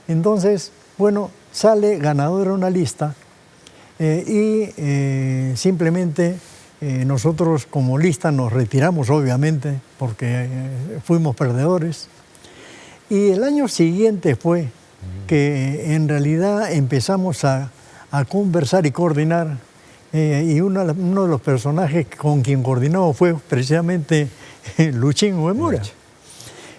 Entonces, bueno, sale ganadora una lista y simplemente nosotros como lista nos retiramos, obviamente, porque fuimos perdedores. Y el año siguiente fue que en realidad empezamos a conversar y coordinar, y uno de los personajes con quien coordinamos fue precisamente Luchín Uemura.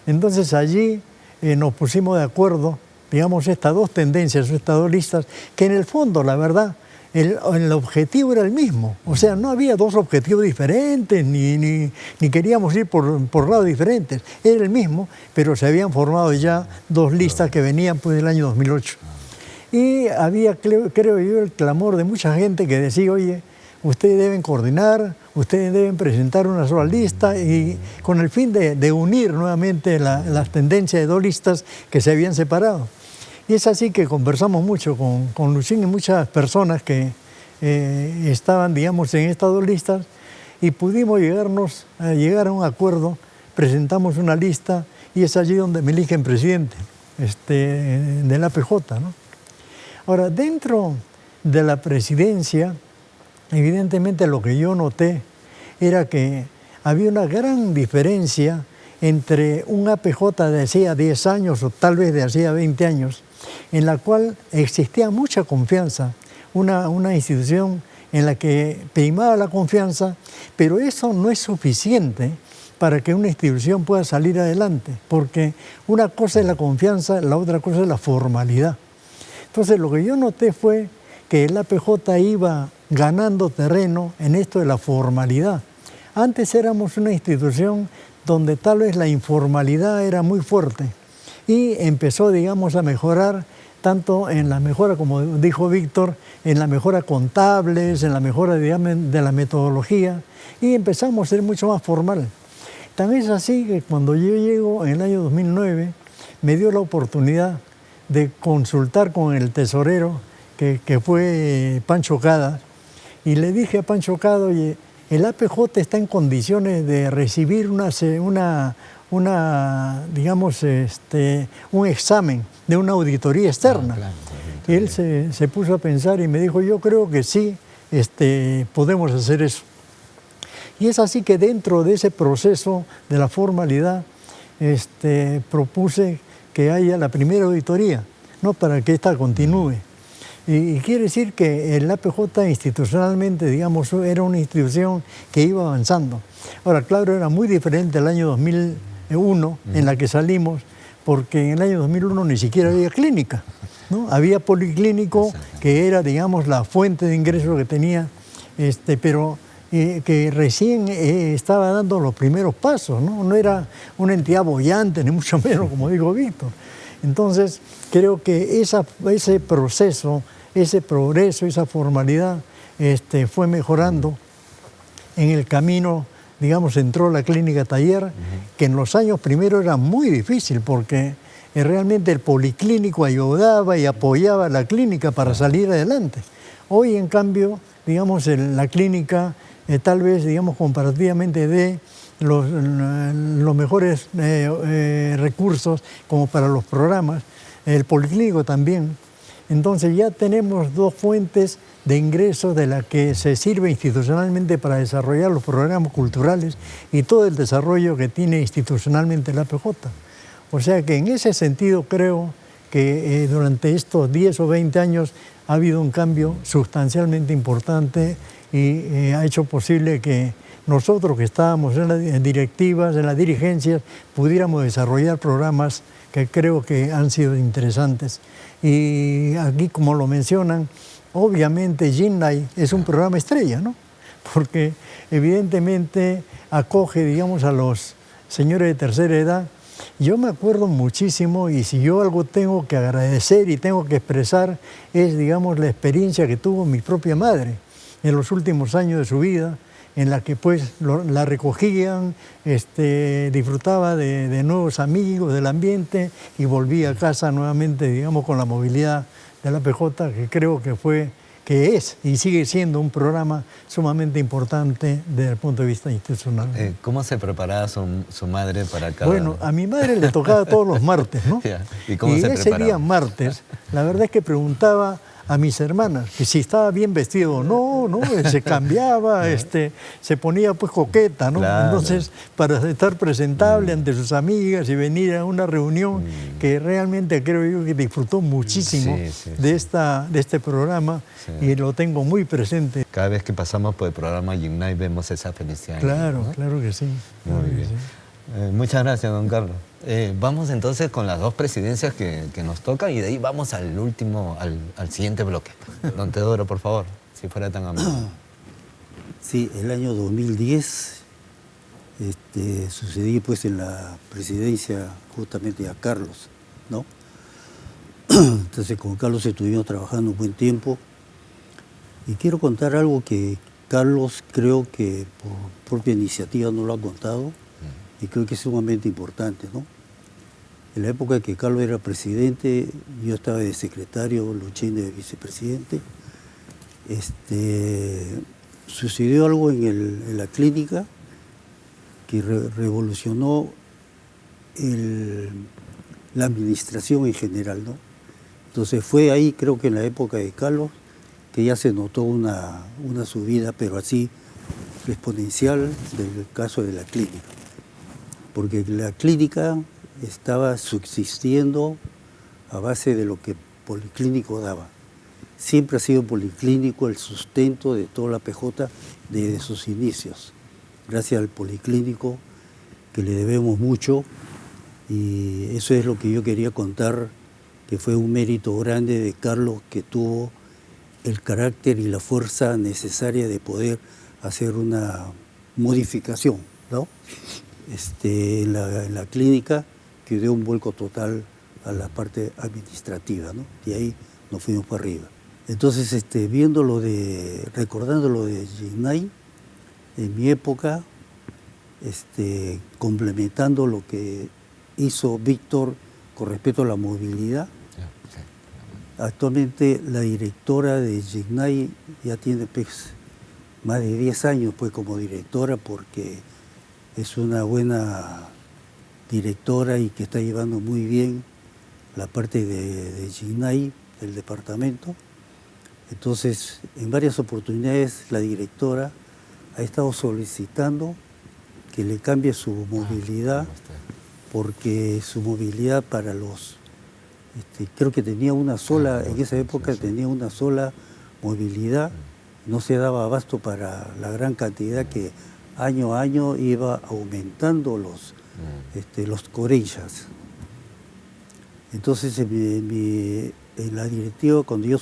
Entonces allí nos pusimos de acuerdo, digamos, estas 2 tendencias, estas 2 listas, que en el fondo, la verdad, el objetivo era el mismo. O sea, no había dos objetivos diferentes, ni queríamos ir por lados diferentes. Era el mismo, pero se habían formado ya dos listas que venían pues, del año 2008. Y había, creo yo, el clamor de mucha gente que decía, oye, ustedes deben coordinar, ustedes deben presentar una sola lista, y con el fin de unir nuevamente las tendencias de dos listas que se habían separado. Y es así que conversamos mucho con Luchín y muchas personas que estaban, digamos, en estas dos listas, y pudimos llegar a un acuerdo, presentamos una lista, y es allí donde me eligen presidente de la APJ, ¿no? Ahora, dentro de la presidencia, evidentemente lo que yo noté era que había una gran diferencia entre un APJ de hacía 10 años o tal vez de hacía 20 años, en la cual existía mucha confianza, una institución en la que primaba la confianza, pero eso no es suficiente para que una institución pueda salir adelante, porque una cosa es la confianza, la otra cosa es la formalidad. Entonces lo que yo noté fue que el APJ iba ganando terreno en esto de la formalidad. Antes éramos una institución donde tal vez la informalidad era muy fuerte y empezó, digamos, a mejorar tanto en la mejora, como dijo Víctor, en la mejora contables, en la mejora, digamos, de la metodología, y empezamos a ser mucho más formal. También es así que cuando yo llego en el año 2009, me dio la oportunidad de consultar con el tesorero, que fue Pancho Cada, y le dije a Pancho Cada, oye, el APJ está en condiciones de recibir digamos, un examen de una auditoría externa. Claro, y él se puso a pensar y me dijo, yo creo que sí, podemos hacer eso. Y es así que dentro de ese proceso de la formalidad, propuse que haya la primera auditoría, ¿no? Para que esta continúe. Y quiere decir que el APJ institucionalmente, digamos, era una institución que iba avanzando. Ahora, claro, era muy diferente al año 2001 en la que salimos, porque en el año 2001 ni siquiera había clínica, ¿no? Había policlínico, que era, digamos, la fuente de ingreso que tenía, pero que recién estaba dando los primeros pasos, ¿no? No era una entidad boyante, ni mucho menos, como dijo Víctor. Entonces, creo que ese proceso, ese progreso, esa formalidad fue mejorando. En el camino, digamos, entró la clínica taller, que en los años primeros era muy difícil porque realmente el policlínico ayudaba y apoyaba a la clínica para salir adelante. Hoy, en cambio, digamos, la clínica tal vez, digamos, comparativamente de los mejores recursos como para los programas, el policlínico también. Entonces ya tenemos dos fuentes de ingresos de las que se sirve institucionalmente para desarrollar los programas culturales y todo el desarrollo que tiene institucionalmente la APJ. O sea que en ese sentido creo que durante estos 10 o 20 años ha habido un cambio sustancialmente importante y ha hecho posible que nosotros que estábamos en las directivas, en las dirigencias, pudiéramos desarrollar programas que creo que han sido interesantes. Y aquí, como lo mencionan, obviamente Jinlai es un programa estrella, ¿no? Porque evidentemente acoge, digamos, a los señores de tercera edad. Yo me acuerdo muchísimo, y si yo algo tengo que agradecer y tengo que expresar, es, digamos, la experiencia que tuvo mi propia madre en los últimos años de su vida, en la que pues la recogían, disfrutaba de nuevos amigos, del ambiente, y volvía a casa nuevamente, digamos, con la movilidad de la APJ, que creo que es y sigue siendo un programa sumamente importante desde el punto de vista institucional. ¿Cómo se preparaba su madre para cada...? Bueno, a mi madre le tocaba todos los martes, ¿no? ¿Y cómo se preparaba? Ese día martes, la verdad es que preguntaba a mis hermanas que si estaba bien vestido o no, ¿no? Se cambiaba, se ponía pues coqueta, ¿no? Claro. Entonces, para estar presentable ante sus amigas y venir a una reunión que realmente creo yo que disfrutó muchísimo de este programa, y lo tengo muy presente. Cada vez que pasamos por el programa Jinlai vemos esa felicidad. Claro, ¿no? claro que sí. Claro Muy bien. Muchas gracias, don Carlos. Vamos entonces con las dos presidencias que nos tocan, y de ahí vamos al siguiente bloque. Don Teodoro, por favor. si fuera tan amable. Sí, el año 2010 sucedí pues en la presidencia justamente a Carlos, ¿no? Entonces con Carlos estuvimos trabajando un buen tiempo y quiero contar algo que Carlos creo que por propia iniciativa no lo ha contado y creo que es sumamente importante, ¿no? En la época que Carlos era presidente, yo estaba de secretario, Luchín de vicepresidente. Sucedió algo en la clínica que revolucionó la administración en general, ¿no? Entonces fue ahí, creo que en la época de Carlos, que ya se notó una subida, pero así exponencial del caso de la clínica. Porque la clínica estaba subsistiendo a base de lo que Policlínico daba. Siempre ha sido Policlínico el sustento de toda la PJ desde sus inicios. Gracias al Policlínico, que le debemos mucho, y eso es lo que yo quería contar, que fue un mérito grande de Carlos, que tuvo el carácter y la fuerza necesaria de poder hacer una modificación, ¿no? En la clínica, que dio un vuelco total a la parte administrativa, ¿no? Y ahí nos fuimos para arriba. Entonces, recordando lo de Jignay, en mi época, complementando lo que hizo Víctor con respecto a la movilidad, actualmente la directora de Jignay ya tiene pues, más de 10 años pues, como directora, porque es una buena directora y que está llevando muy bien la parte de Jignay, del departamento. Entonces, en varias oportunidades la directora ha estado solicitando que le cambie su movilidad, porque su movilidad para los... creo que tenía una sola, en esa época tenía una sola movilidad, no se daba abasto para la gran cantidad que año a año iba aumentando los corellas. Entonces en la directiva, cuando yo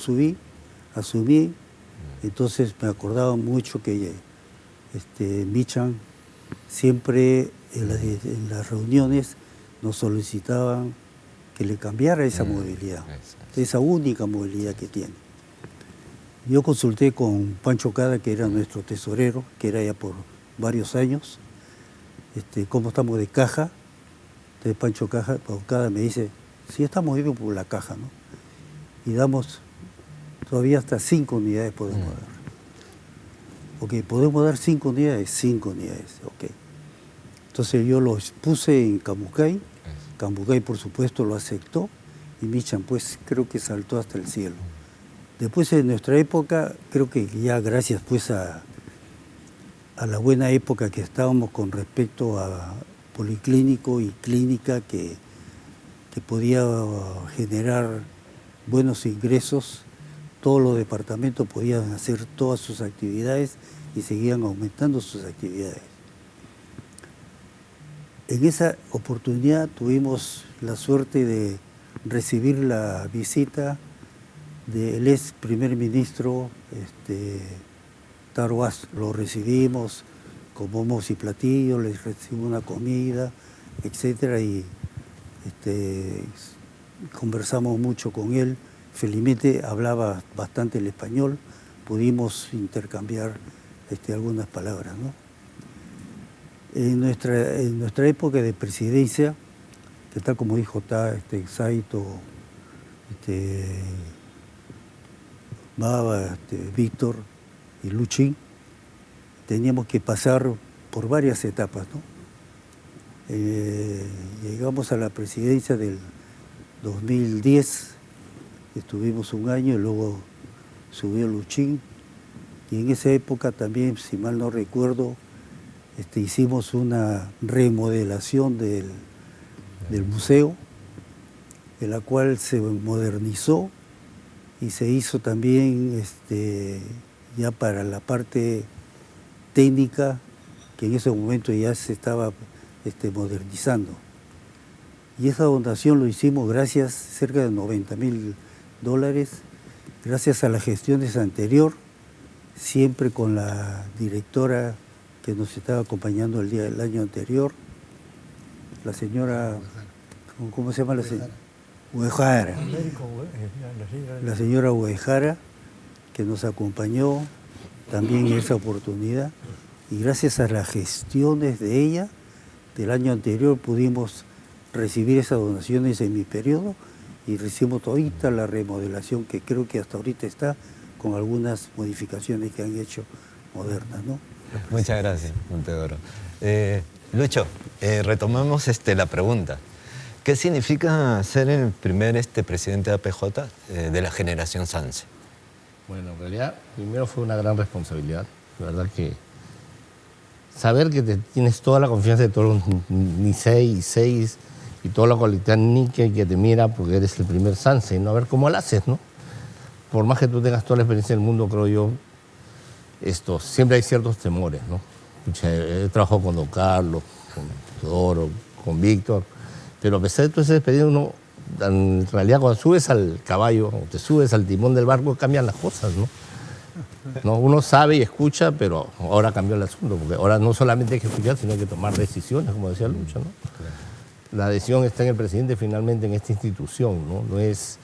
asumí, entonces me acordaba mucho que Michan siempre en las reuniones nos solicitaban que le cambiara esa movilidad, esa única movilidad que tiene. Yo consulté con Pancho Cada, que era nuestro tesorero, que era ya por varios años, cómo estamos de caja. Entonces Pancho Cada me dice, sí, estamos bien por la caja, ¿no? Y damos todavía hasta 5 unidades podemos dar. Ok, podemos dar 5 unidades, ok. Entonces yo los puse en Camucay, Cambucay por supuesto lo aceptó, y Michan pues creo que saltó hasta el cielo. Después en nuestra época, creo que ya gracias pues a la buena época que estábamos con respecto a Policlínico y clínica que podía generar buenos ingresos, todos los departamentos podían hacer todas sus actividades y seguían aumentando sus actividades. En esa oportunidad tuvimos la suerte de recibir la visita del ex primer ministro Taroas. Lo recibimos con bombos y platillos, les recibimos una comida, etcétera, y conversamos mucho con él. Felizmente hablaba bastante el español, pudimos intercambiar algunas palabras, ¿no? En nuestra época de presidencia, que tal como dijo Saito, Baba, Víctor y Luchín, teníamos que pasar por varias etapas, ¿no? Llegamos a la presidencia del 2010, estuvimos un año y luego subió Luchín, y en esa época también, si mal no recuerdo, hicimos una remodelación del museo, en la cual se modernizó y se hizo también ya para la parte técnica, que en ese momento ya se estaba modernizando. Y esa donación lo hicimos gracias, cerca de $90,000, gracias a las gestiones anteriores siempre con la directora que nos estaba acompañando el año anterior, la señora, ¿cómo se llama la señora? Uehara. La señora Uehara, que nos acompañó también en esa oportunidad, y gracias a las gestiones de ella, del año anterior pudimos recibir esas donaciones en mi periodo y recibimos todita la remodelación que creo que hasta ahorita está con algunas modificaciones que han hecho modernas, ¿no? Muchas gracias, Monteoro. Lucho, retomamos la pregunta. ¿Qué significa ser el primer presidente de APJ de la generación Sanse? Bueno, en realidad, primero fue una gran responsabilidad. La verdad que saber que tienes toda la confianza de todos los NI6 y toda la colectividad Nique que te mira porque eres el primer Sanse, ¿no? A ver cómo lo haces, ¿no? Por más que tú tengas toda la experiencia del mundo, creo yo, siempre hay ciertos temores, ¿no? He trabajado con Don Carlos, con Teodoro, con Víctor, pero a pesar de toda esa experiencia, uno, en realidad, cuando subes al caballo o te subes al timón del barco, cambian las cosas, ¿no? Uno sabe y escucha, pero ahora cambió el asunto, porque ahora no solamente hay que escuchar, sino hay que tomar decisiones, como decía Lucho, ¿no? La decisión está en el presidente finalmente en esta institución, ¿no? No es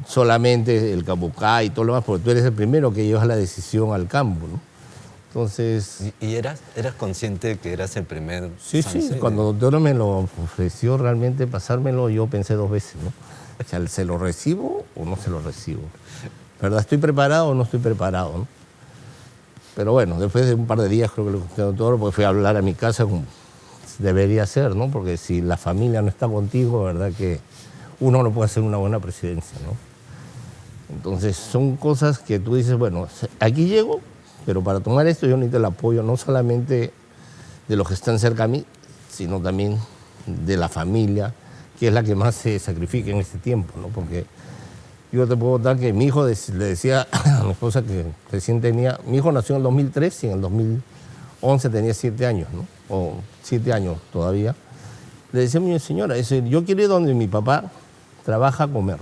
solamente el Cabucá y todo lo demás, porque tú eres el primero que llevas la decisión al campo, ¿no? Entonces... ¿Y eras consciente que eras el primer Sí, Sanse? Cuando Teodoro me lo ofreció realmente pasármelo, yo pensé 2 veces, ¿no? O sea, ¿se lo recibo o no se lo recibo? ¿Verdad? ¿Estoy preparado o no estoy preparado, no? Pero bueno, después de un par de días creo que lo conté a Teodoro, porque fui a hablar a mi casa como debería ser, ¿no? Porque si la familia no está contigo, ¿verdad? Que uno no puede hacer una buena presidencia, ¿no? Entonces son cosas que tú dices, bueno, aquí llego, pero para tomar esto yo necesito el apoyo no solamente de los que están cerca a mí, sino también de la familia, que es la que más se sacrifica en este tiempo, ¿no? Porque yo te puedo contar que mi hijo le decía a mi esposa que recién mi hijo nació en el 2003 y en el 2011 tenía 7 años, ¿no? O 7 años todavía. Le decía a mi señora, yo quiero ir donde mi papá trabaja a comer.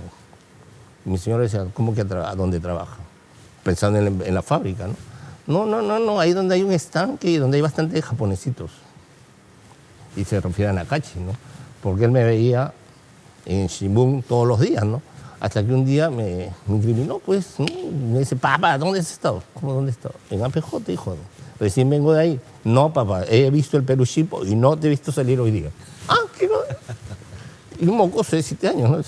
Y mi señora decía, ¿cómo que a dónde trabaja? Pensando en la fábrica, ¿no? No, ahí donde hay un estanque y donde hay bastantes japonesitos. Y se refiere a Nakachi, ¿no? Porque él me veía en Shimbun todos los días, ¿no? Hasta que un día me incriminó, pues, ¿no? Me dice, papá, ¿dónde has estado? ¿Cómo dónde he estado? En APJ, hijo. Recién vengo de ahí. No, papá, he visto el Perú Chipo y no te he visto salir hoy día. Ah, ¿qué no? Y un mocoso de 7 años, ¿no?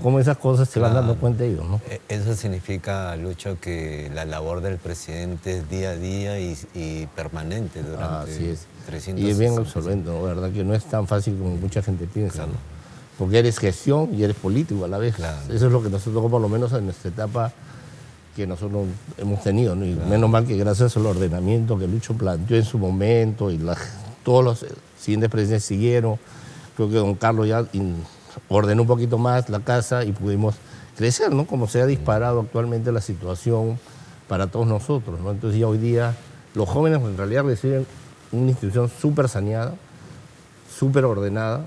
Como esas cosas se van dando cuenta ellos, ¿no? Eso significa, Lucho, que la labor del presidente es día a día y permanente durante Así es. 300 Y es bien absolvente, ¿no? ¿Verdad? Que no es tan fácil como mucha gente piensa, claro, ¿no? Porque eres gestión y eres político a la vez. Claro. Eso es lo que nosotros, por lo menos en nuestra etapa, que nosotros hemos tenido, ¿no? Y claro, menos mal que gracias al ordenamiento que Lucho planteó en su momento y todos los siguientes presidentes siguieron, creo que don Carlos ya ordenó un poquito más la casa y pudimos crecer, ¿no? Como se ha disparado actualmente la situación para todos nosotros, ¿no? Entonces ya hoy día los jóvenes en realidad reciben una institución súper saneada, súper ordenada.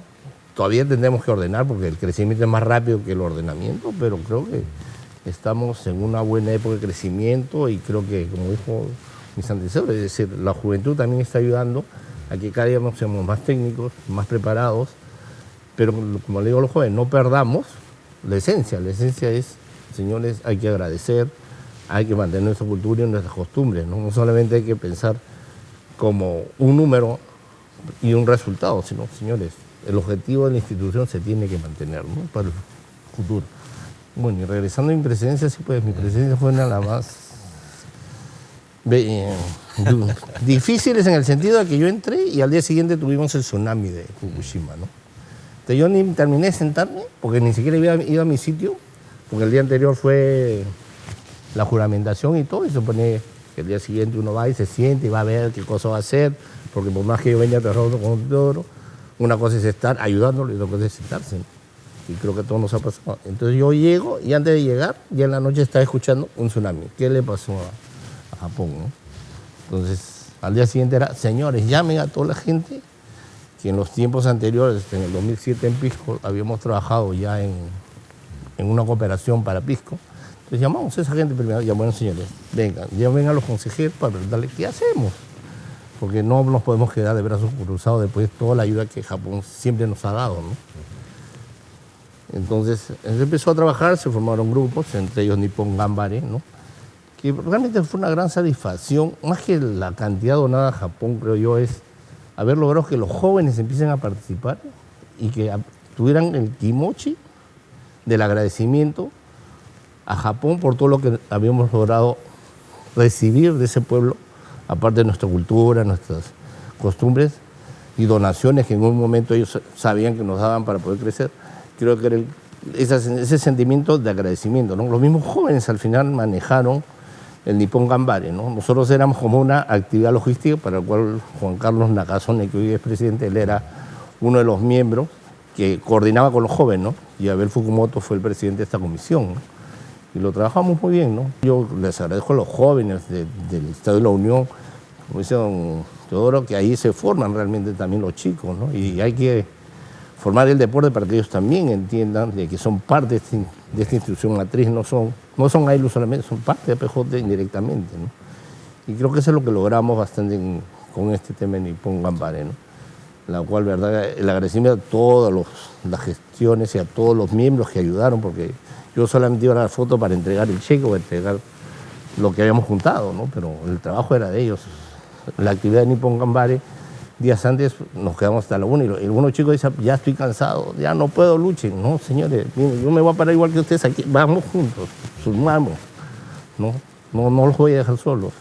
Todavía tendremos que ordenar porque el crecimiento es más rápido que el ordenamiento, pero creo que estamos en una buena época de crecimiento y creo que, como dijo mis antecesores, es decir, la juventud también está ayudando a que cada día seamos más técnicos, más preparados, pero como le digo a los jóvenes, no perdamos la esencia. La esencia es, señores, hay que agradecer, hay que mantener nuestra cultura y nuestras costumbres, ¿no? No solamente hay que pensar como un número y un resultado, sino, señores, el objetivo de la institución se tiene que mantener, ¿no? Para el futuro. Bueno, y regresando a mi presidencia, sí, pues mi presidencia fue una de las más difíciles en el sentido de que yo entré y al día siguiente tuvimos el tsunami de Fukushima, ¿no? Entonces yo ni terminé de sentarme porque ni siquiera había ido a mi sitio, porque el día anterior fue la juramentación y todo, y se supone que el día siguiente uno va y se siente y va a ver qué cosa va a hacer, porque por más que yo venga trabajando con Teodoro, una cosa es estar ayudándolo y otra cosa es sentarse, ¿no? Y creo que a todos nos ha pasado. Entonces yo llego y antes de llegar, ya en la noche estaba escuchando un tsunami. ¿Qué le pasó a Japón, ¿no? Entonces al día siguiente era, señores, llamen a toda la gente que en los tiempos anteriores, en el 2007 en Pisco, habíamos trabajado ya en una cooperación para Pisco. Entonces llamamos a esa gente primero, ya bueno señores, vengan, llamen a los consejeros para preguntarles qué hacemos. Porque no nos podemos quedar de brazos cruzados después de toda la ayuda que Japón siempre nos ha dado, ¿no? Entonces, él empezó a trabajar, se formaron grupos, entre ellos Nippon Ganbare, ¿no? Que realmente fue una gran satisfacción, más que la cantidad donada a Japón, creo yo, es haber logrado que los jóvenes empiecen a participar y que tuvieran el kimochi del agradecimiento a Japón por todo lo que habíamos logrado recibir de ese pueblo, aparte de nuestra cultura, nuestras costumbres y donaciones que en un momento ellos sabían que nos daban para poder crecer. Creo que era ese sentimiento de agradecimiento, ¿no? Los mismos jóvenes al final manejaron el Nippon Ganbare, ¿no? Nosotros éramos como una actividad logística para la cual Juan Carlos Nakasone, que hoy es presidente, él era uno de los miembros que coordinaba con los jóvenes, ¿no? Y Abel Fukumoto fue el presidente de esta comisión, ¿no? Y lo trabajamos muy bien, ¿no? Yo les agradezco a los jóvenes del Estado de la Unión, como dice don Teodoro, que ahí se forman realmente también los chicos, ¿no? Y hay que formar el deporte para que ellos también entiendan de que son parte de esta institución matriz, no son AILU solamente, son parte de PJ indirectamente, ¿no? Y creo que eso es lo que logramos bastante con este tema de Nippon Ganbare, ¿no? La cual, verdad, el agradecimiento a todas las gestiones y a todos los miembros que ayudaron, porque yo solamente iba a la foto para entregar el cheque o entregar lo que habíamos juntado, ¿no? Pero el trabajo era de ellos. La actividad de Nippon Ganbare, días antes nos quedamos hasta la 1 y algunos chicos dicen, ya estoy cansado, ya no puedo, luchen. No, señores, miren, yo me voy a parar igual que ustedes aquí, vamos juntos, sumamos, ¿no? No los voy a dejar solos.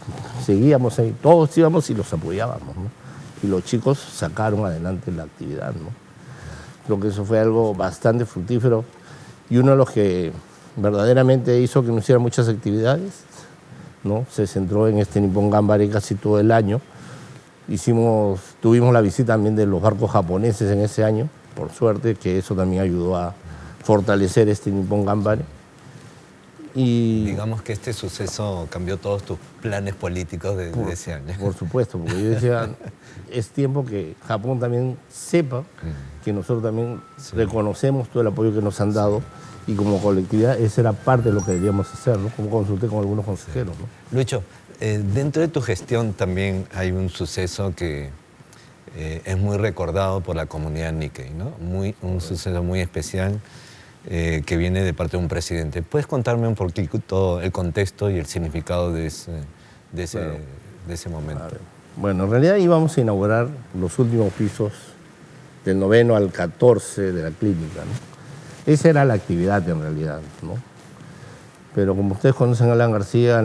Seguíamos ahí, todos íbamos y los apoyábamos, ¿no? Y los chicos sacaron adelante la actividad, ¿no? Creo que eso fue algo bastante fructífero y uno de los que verdaderamente hizo que no hiciera muchas actividades, ¿no? Se centró en este Nippon Ganbare casi todo el año. Tuvimos la visita también de los barcos japoneses en ese año, por suerte, que eso también ayudó a fortalecer este Nippon Ganbare. Y digamos que este suceso cambió todos tus planes políticos de ese año. Por supuesto, porque yo decía, es tiempo que Japón también sepa que nosotros también reconocemos todo el apoyo que nos han dado y como colectividad esa era parte de lo que deberíamos hacer, ¿no? Como consulté con algunos consejeros, ¿no? Lucho, dentro de tu gestión también hay un suceso que es muy recordado por la comunidad Nikkei, ¿no? Un suceso muy especial que viene de parte de un presidente. ¿Puedes contarme un poquito el contexto y el significado de ese momento? Bueno, en realidad íbamos a inaugurar los últimos pisos del 9º al 14 de la clínica, ¿no? Esa era la actividad en realidad, ¿no? Pero como ustedes conocen a Alan García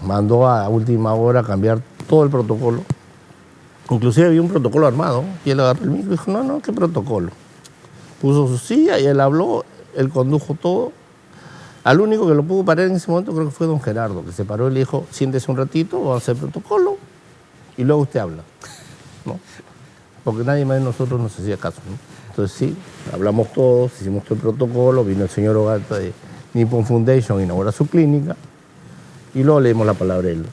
mandó a última hora cambiar todo el protocolo. Inclusive había un protocolo armado y él agarró el micro y dijo, no, ¿qué protocolo? Puso su silla y él habló, él condujo todo. Al único que lo pudo parar en ese momento creo que fue don Gerardo, que se paró y le dijo, siéntese un ratito, vamos a hacer protocolo y luego usted habla, ¿no? Porque nadie más de nosotros nos hacía caso, ¿no? Entonces sí, hablamos todos, hicimos todo el protocolo, vino el señor Ogata de Nippon Foundation a inaugurar su clínica y luego le dimos la palabra a él.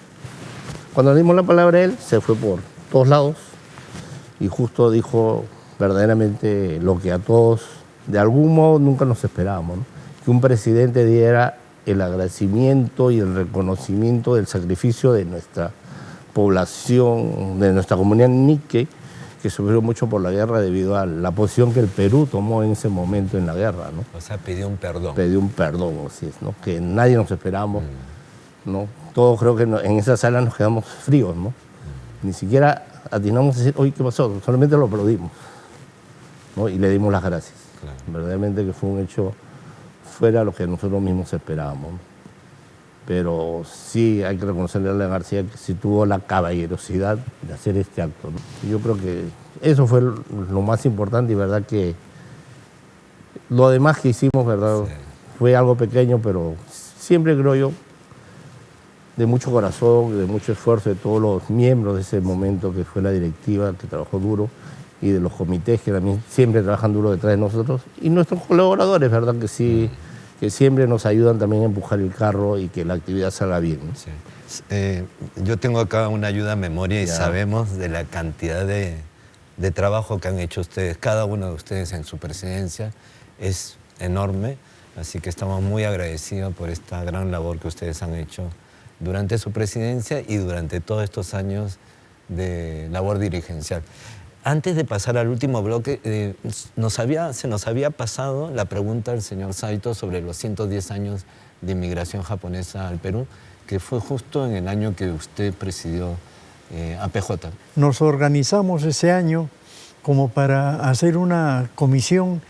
Cuando le dimos la palabra a él, se fue por todos lados y justo dijo verdaderamente lo que a todos, de algún modo, nunca nos esperábamos, ¿no? Que un presidente diera el agradecimiento y el reconocimiento del sacrificio de nuestra población, de nuestra comunidad Nikkei, que sufrió mucho por la guerra debido a la posición que el Perú tomó en ese momento en la guerra, ¿no? O sea, pidió un perdón. Pidió un perdón, así es, ¿no? Que nadie nos esperábamos, ¿no? Todos creo que en esa sala nos quedamos fríos, ¿no? Ni siquiera atinamos a decir, oye, ¿qué pasó? Solamente lo aplaudimos, ¿no? Y le dimos las gracias. Claro. Verdaderamente que fue un hecho fuera de lo que nosotros mismos esperábamos, ¿no? Pero sí hay que reconocerle a Alan García que sí tuvo la caballerosidad de hacer este acto, ¿no? Yo creo que eso fue lo más importante y verdad que lo demás que hicimos, verdad, sí, fue algo pequeño, pero siempre creo yo de mucho corazón, de mucho esfuerzo de todos los miembros de ese momento que fue la directiva que trabajó duro y de los comités que también siempre trabajan duro detrás de nosotros y nuestros colaboradores, verdad que sí, que siempre nos ayudan también a empujar el carro y que la actividad salga bien, ¿no? Sí. Yo tengo acá una ayuda a memoria y sabemos de la cantidad de trabajo que han hecho ustedes, cada uno de ustedes en su presidencia, es enorme. Así que estamos muy agradecidos por esta gran labor que ustedes han hecho durante su presidencia y durante todos estos años de labor dirigencial. Antes de pasar al último bloque, se nos había pasado la pregunta del señor Saito sobre los 110 años de inmigración japonesa al Perú, que fue justo en el año que usted presidió APJ. Nos organizamos ese año como para hacer una comisión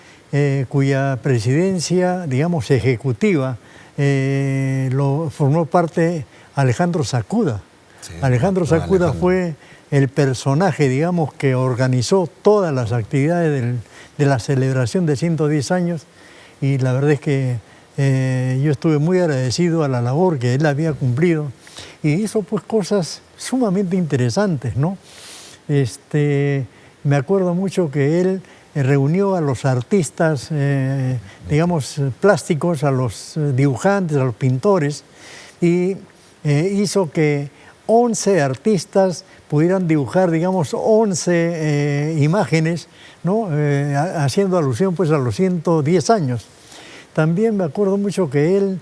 cuya presidencia, digamos, ejecutiva, formó parte Alejandro Sakuda. Sí, Alejandro Sakuda fue el personaje, digamos, que organizó todas las actividades de la celebración de 110 años, y la verdad es que yo estuve muy agradecido a la labor que él había cumplido, y hizo pues cosas sumamente interesantes, ¿no? Me acuerdo mucho que él reunió a los artistas, digamos, plásticos, a los dibujantes, a los pintores, y hizo que 11 artistas pudieran dibujar, digamos, 11 imágenes, ¿no? Haciendo alusión pues a los 110 años. También me acuerdo mucho que él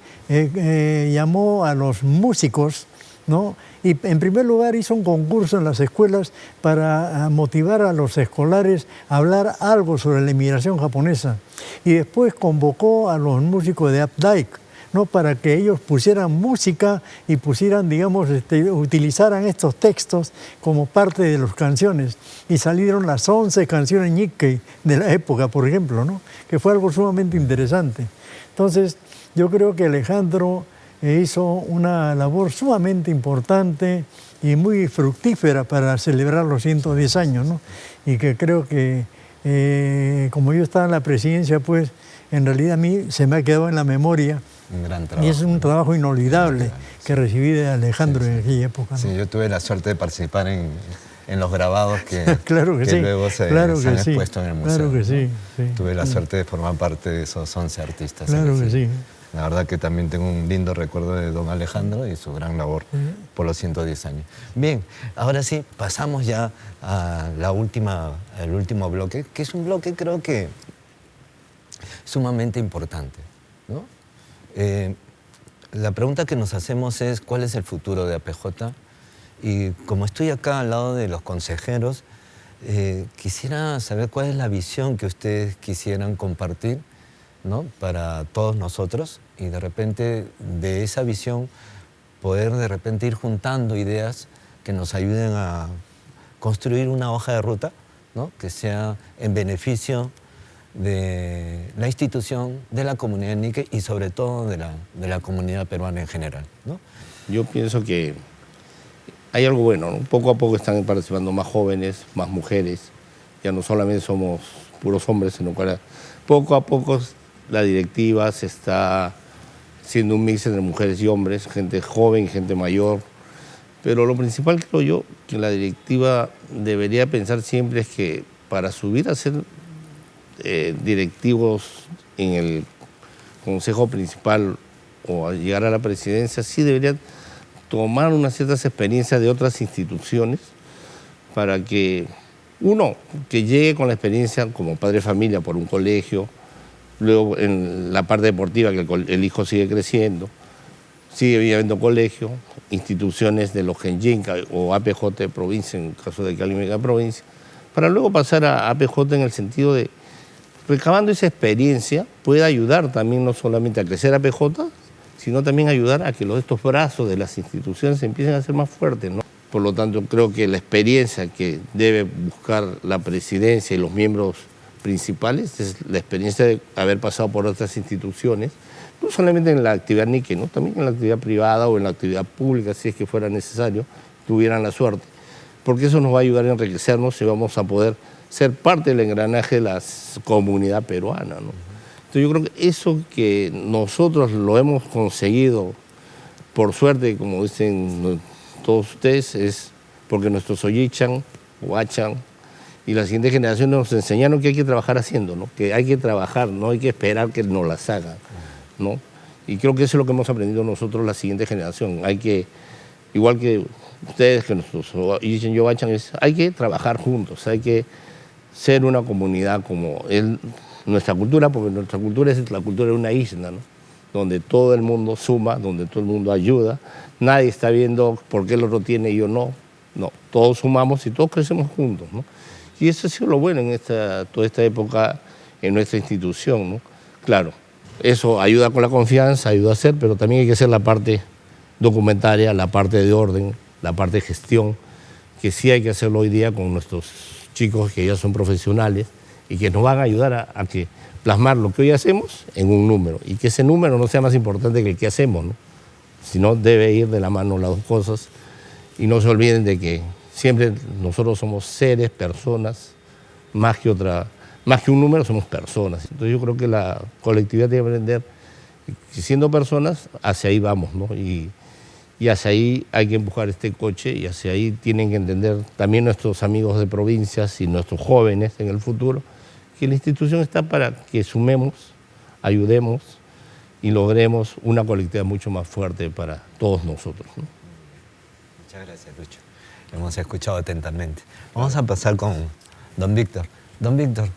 llamó a los músicos, ¿no? Y en primer lugar hizo un concurso en las escuelas para motivar a los escolares a hablar algo sobre la inmigración japonesa. Y después convocó a los músicos de Updike, ¿no? Para que ellos pusieran música y pusieran, digamos, utilizaran estos textos como parte de las canciones. Y salieron las 11 canciones Nikkei de la época, por ejemplo, ¿no? Que fue algo sumamente interesante. Entonces, yo creo que Alejandro hizo una labor sumamente importante y muy fructífera para celebrar los 110 años, ¿no? Y que creo que, como yo estaba en la presidencia, pues, en realidad a mí se me ha quedado en la memoria. Un gran trabajo. Y es un trabajo inolvidable que recibí de Alejandro en aquella época, ¿no? Sí, yo tuve la suerte de participar en los grabados que, claro que sí, luego se han expuesto en el museo. Claro que sí, sí. Tuve la suerte de formar parte de esos 11 artistas. Claro que sí. La verdad que también tengo un lindo recuerdo de don Alejandro y su gran labor por los 110 años. Bien, ahora sí, pasamos ya a al último bloque, que es un bloque creo que sumamente importante, ¿no? La pregunta que nos hacemos es ¿cuál es el futuro de APJ? Y como estoy acá al lado de los consejeros, quisiera saber cuál es la visión que ustedes quisieran compartir, ¿no? Para todos nosotros, y de repente de esa visión poder de repente ir juntando ideas que nos ayuden a construir una hoja de ruta, ¿no? Que sea en beneficio de la institución, de la comunidad Nikkei y sobre todo de la comunidad peruana en general, ¿no? Yo pienso que hay algo bueno, ¿no? Poco a poco están participando más jóvenes, más mujeres, ya no solamente somos puros hombres, sino que poco a poco la directiva se está siendo un mix entre mujeres y hombres, gente joven y gente mayor. Pero lo principal, creo yo, que la directiva debería pensar siempre es que para subir a ser directivos en el consejo principal o a llegar a la presidencia, sí deberían tomar unas ciertas experiencias de otras instituciones para que uno, que llegue con la experiencia como padre de familia por un colegio, luego en la parte deportiva, que el hijo sigue creciendo, sigue habiendo colegio, instituciones de los Genjinka o APJ de provincia, en el caso de Cali Mega Provincia, para luego pasar a APJ en el sentido de, recabando esa experiencia, puede ayudar también no solamente a crecer APJ, sino también ayudar a que estos brazos de las instituciones empiecen a ser más fuertes, ¿no? Por lo tanto, creo que la experiencia que debe buscar la presidencia y los miembros principales es la experiencia de haber pasado por otras instituciones, no solamente en la actividad Nikkei, ¿no? También en la actividad privada o en la actividad pública, si es que fuera necesario, tuvieran la suerte, porque eso nos va a ayudar a enriquecernos y vamos a poder ser parte del engranaje de la comunidad peruana, ¿no? Entonces yo creo que eso que nosotros lo hemos conseguido, por suerte, como dicen todos ustedes, es porque nuestros Oyichan, Huachan y las siguientes generaciones nos enseñaron que hay que trabajar haciendo, ¿no? Que hay que trabajar, no hay que esperar que nos las hagan, ¿no? Y creo que eso es lo que hemos aprendido nosotros, la siguiente generación. Hay que, igual que ustedes, que nuestros Oyichan y Huachan, hay que trabajar juntos, hay que ser una comunidad como él. nuestra cultura, porque nuestra cultura es la cultura de una isla, ¿no? Donde todo el mundo suma, donde todo el mundo ayuda. Nadie está viendo por qué el otro tiene y yo no. No, todos sumamos y todos crecemos juntos, ¿no? Y eso ha sido lo bueno en toda esta época en nuestra institución, ¿no? Claro, eso ayuda con la confianza, ayuda a hacer, pero también hay que hacer la parte documentaria, la parte de orden, la parte de gestión, que sí hay que hacerlo hoy día con nuestros chicos que ya son profesionales y que nos van a ayudar a que plasmar lo que hoy hacemos en un número y que ese número no sea más importante que el que hacemos, ¿no? Sino debe ir de la mano las dos cosas y no se olviden de que siempre nosotros somos seres, personas, más que un número somos personas. Entonces yo creo que la colectividad tiene que aprender que siendo personas, hacia ahí vamos, ¿no? Y hacia ahí hay que empujar este coche y hacia ahí tienen que entender también nuestros amigos de provincias y nuestros jóvenes en el futuro que la institución está para que sumemos, ayudemos y logremos una colectividad mucho más fuerte para todos nosotros, ¿no? Muchas gracias, Lucho. Hemos escuchado atentamente. Vamos a pasar con don Víctor. Don Víctor,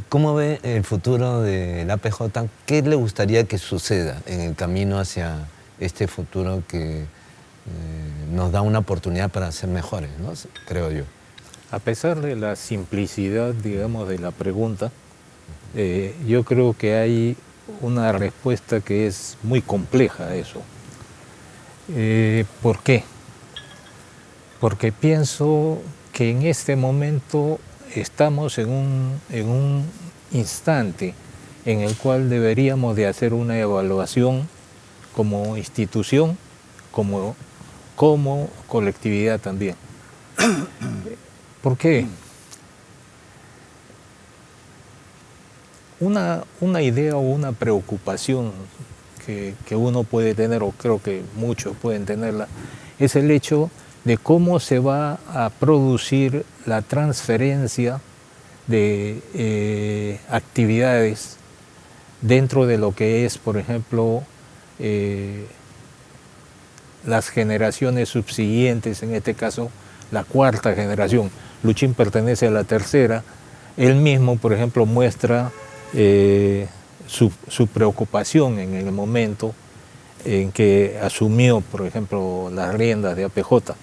¿cómo ve el futuro de la APJ? ¿Qué le gustaría que suceda en el camino hacia este futuro que nos da una oportunidad para ser mejores, ¿no? Creo yo. A pesar de la simplicidad, digamos, de la pregunta, yo creo que hay una respuesta que es muy compleja a eso. ¿Por qué? Porque pienso que en este momento estamos en un instante en el cual deberíamos de hacer una evaluación como institución, como colectividad también. ¿Por qué? Una idea o una preocupación que uno puede tener, o creo que muchos pueden tenerla, es el hecho de cómo se va a producir la transferencia de actividades dentro de lo que es, por ejemplo, las generaciones subsiguientes, en este caso la cuarta generación. Luchín pertenece a la tercera. Él mismo, por ejemplo, muestra su preocupación en el momento en que asumió, por ejemplo, las riendas de APJ.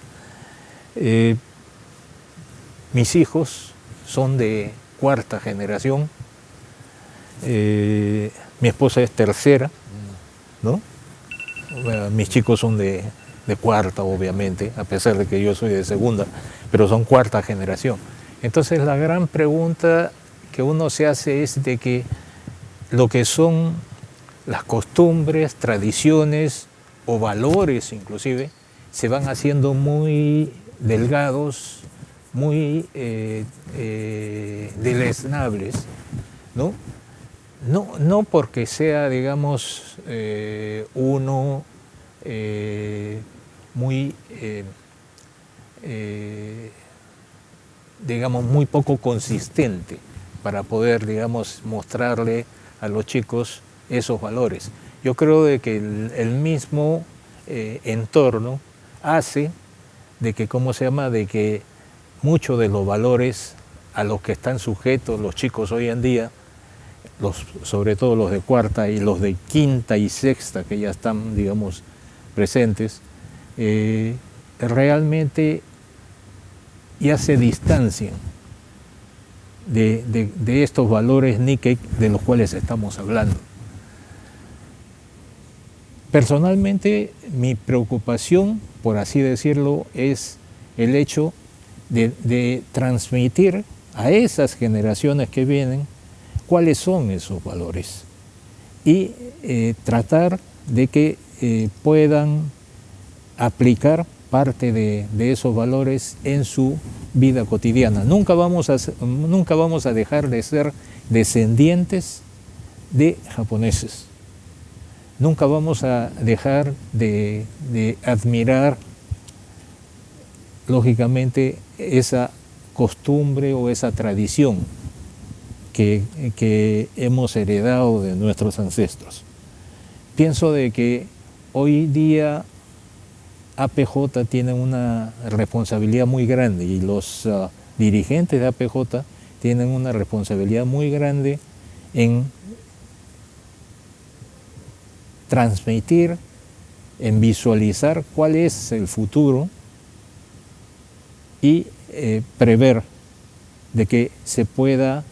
Mis hijos son de cuarta generación, mi esposa es tercera, ¿no? Mis chicos son de cuarta, obviamente, a pesar de que yo soy de segunda, pero son cuarta generación. Entonces la gran pregunta que uno se hace es de que lo que son las costumbres, tradiciones o valores inclusive, se van haciendo muy delgados, muy deleznables, ¿no? No porque sea, digamos, uno muy, digamos, muy poco consistente para poder, digamos, mostrarle a los chicos esos valores. Yo creo de que el mismo entorno hace de que, ¿cómo se llama?, de que muchos de los valores a los que están sujetos los chicos hoy en día, sobre todo los de cuarta y los de quinta y sexta que ya están, digamos, presentes, realmente ya se distancian de estos valores Nikkei de los cuales estamos hablando. Personalmente, mi preocupación, por así decirlo, es el hecho de transmitir a esas generaciones que vienen cuáles son esos valores y tratar de que puedan aplicar parte de esos valores en su vida cotidiana. Nunca vamos a dejar de ser descendientes de japoneses. Nunca vamos a dejar de admirar, lógicamente, esa costumbre o esa tradición que hemos heredado de nuestros ancestros. Pienso de que hoy día APJ tiene una responsabilidad muy grande y los dirigentes de APJ tienen una responsabilidad muy grande en transmitir, en visualizar cuál es el futuro y prever de que se pueda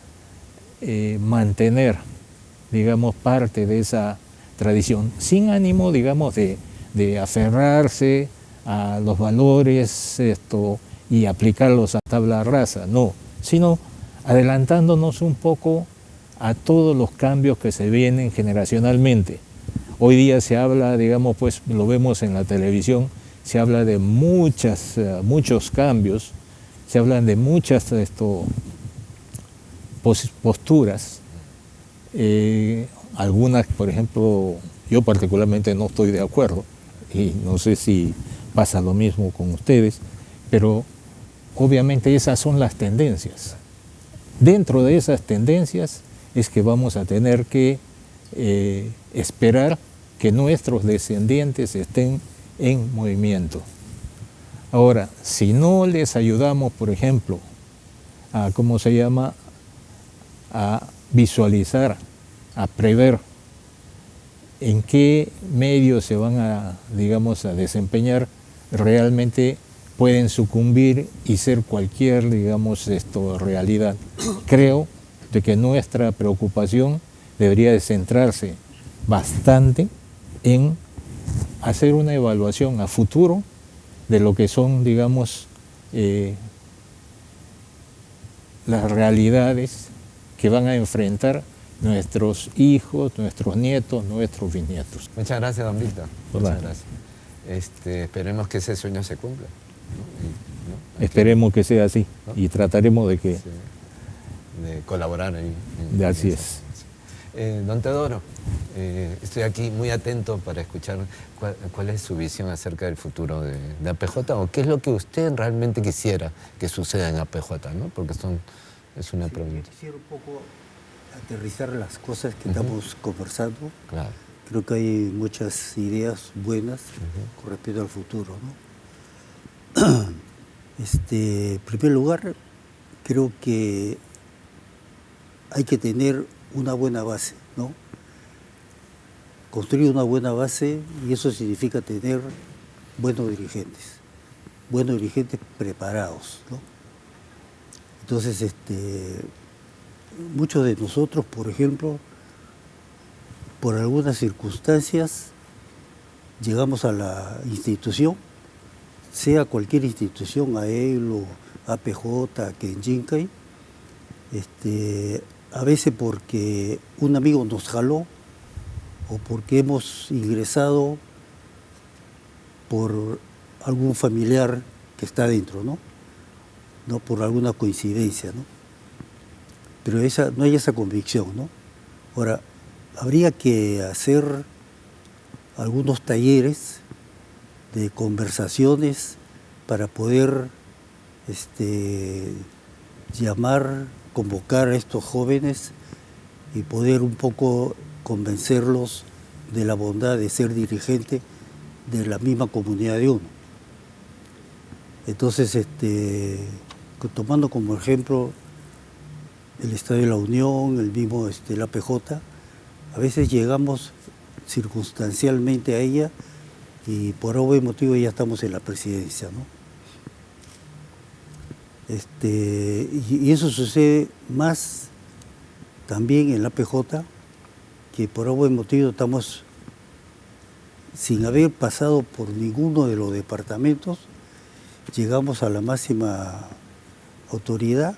mantener, digamos, parte de esa tradición, sin ánimo, digamos, de aferrarse a los valores y aplicarlos a tabla rasa, no, sino adelantándonos un poco a todos los cambios que se vienen generacionalmente. Hoy día se habla, digamos, pues lo vemos en la televisión, se habla de muchos cambios, se hablan de muchas posturas. Algunas, por ejemplo, yo particularmente no estoy de acuerdo, y no sé si pasa lo mismo con ustedes, pero obviamente esas son las tendencias. Dentro de esas tendencias es que vamos a tener que esperar que nuestros descendientes estén en movimiento. Ahora, si no les ayudamos, por ejemplo, a visualizar, a prever en qué medios se van a, digamos, a desempeñar, realmente pueden sucumbir y ser cualquier, digamos, realidad. Creo de que nuestra preocupación debería de centrarse bastante en hacer una evaluación a futuro de lo que son, digamos, las realidades que van a enfrentar nuestros hijos, nuestros nietos, nuestros bisnietos. Muchas gracias, don Víctor. Hola. Muchas gracias. Esperemos que ese sueño se cumpla, ¿no? Esperemos que sea así, ¿no? y trataremos de que... Sí, de colaborar ahí. Así es. Don Teodoro, estoy aquí muy atento para escuchar cuál es su visión acerca del futuro de APJ, o qué es lo que usted realmente quisiera que suceda en APJ, ¿no? Porque es una pregunta. Quisiera un poco aterrizar las cosas que estamos conversando. Claro. Creo que hay muchas ideas buenas con respecto al futuro, ¿no? En primer lugar, creo que hay que tener una buena base, ¿no? Construir una buena base, y eso significa tener buenos dirigentes preparados, ¿no? Entonces, muchos de nosotros, por ejemplo, por algunas circunstancias, llegamos a la institución, sea cualquier institución, AEL, APJ, Kenjincay, a veces porque un amigo nos jaló o porque hemos ingresado por algún familiar que está dentro, ¿no? No por alguna coincidencia, ¿no? Pero no hay esa convicción, ¿no? Ahora, habría que hacer algunos talleres de conversaciones para poder convocar a estos jóvenes y poder un poco convencerlos de la bondad de ser dirigente de la misma comunidad de uno. Entonces, tomando como ejemplo el Estadio de la Unión, el mismo el APJ, a veces llegamos circunstancialmente a ella y por obvio motivo ya estamos en la presidencia, ¿no? Y eso sucede más también en la APJ, que por obvio motivo estamos sin haber pasado por ninguno de los departamentos, llegamos a la máxima autoridad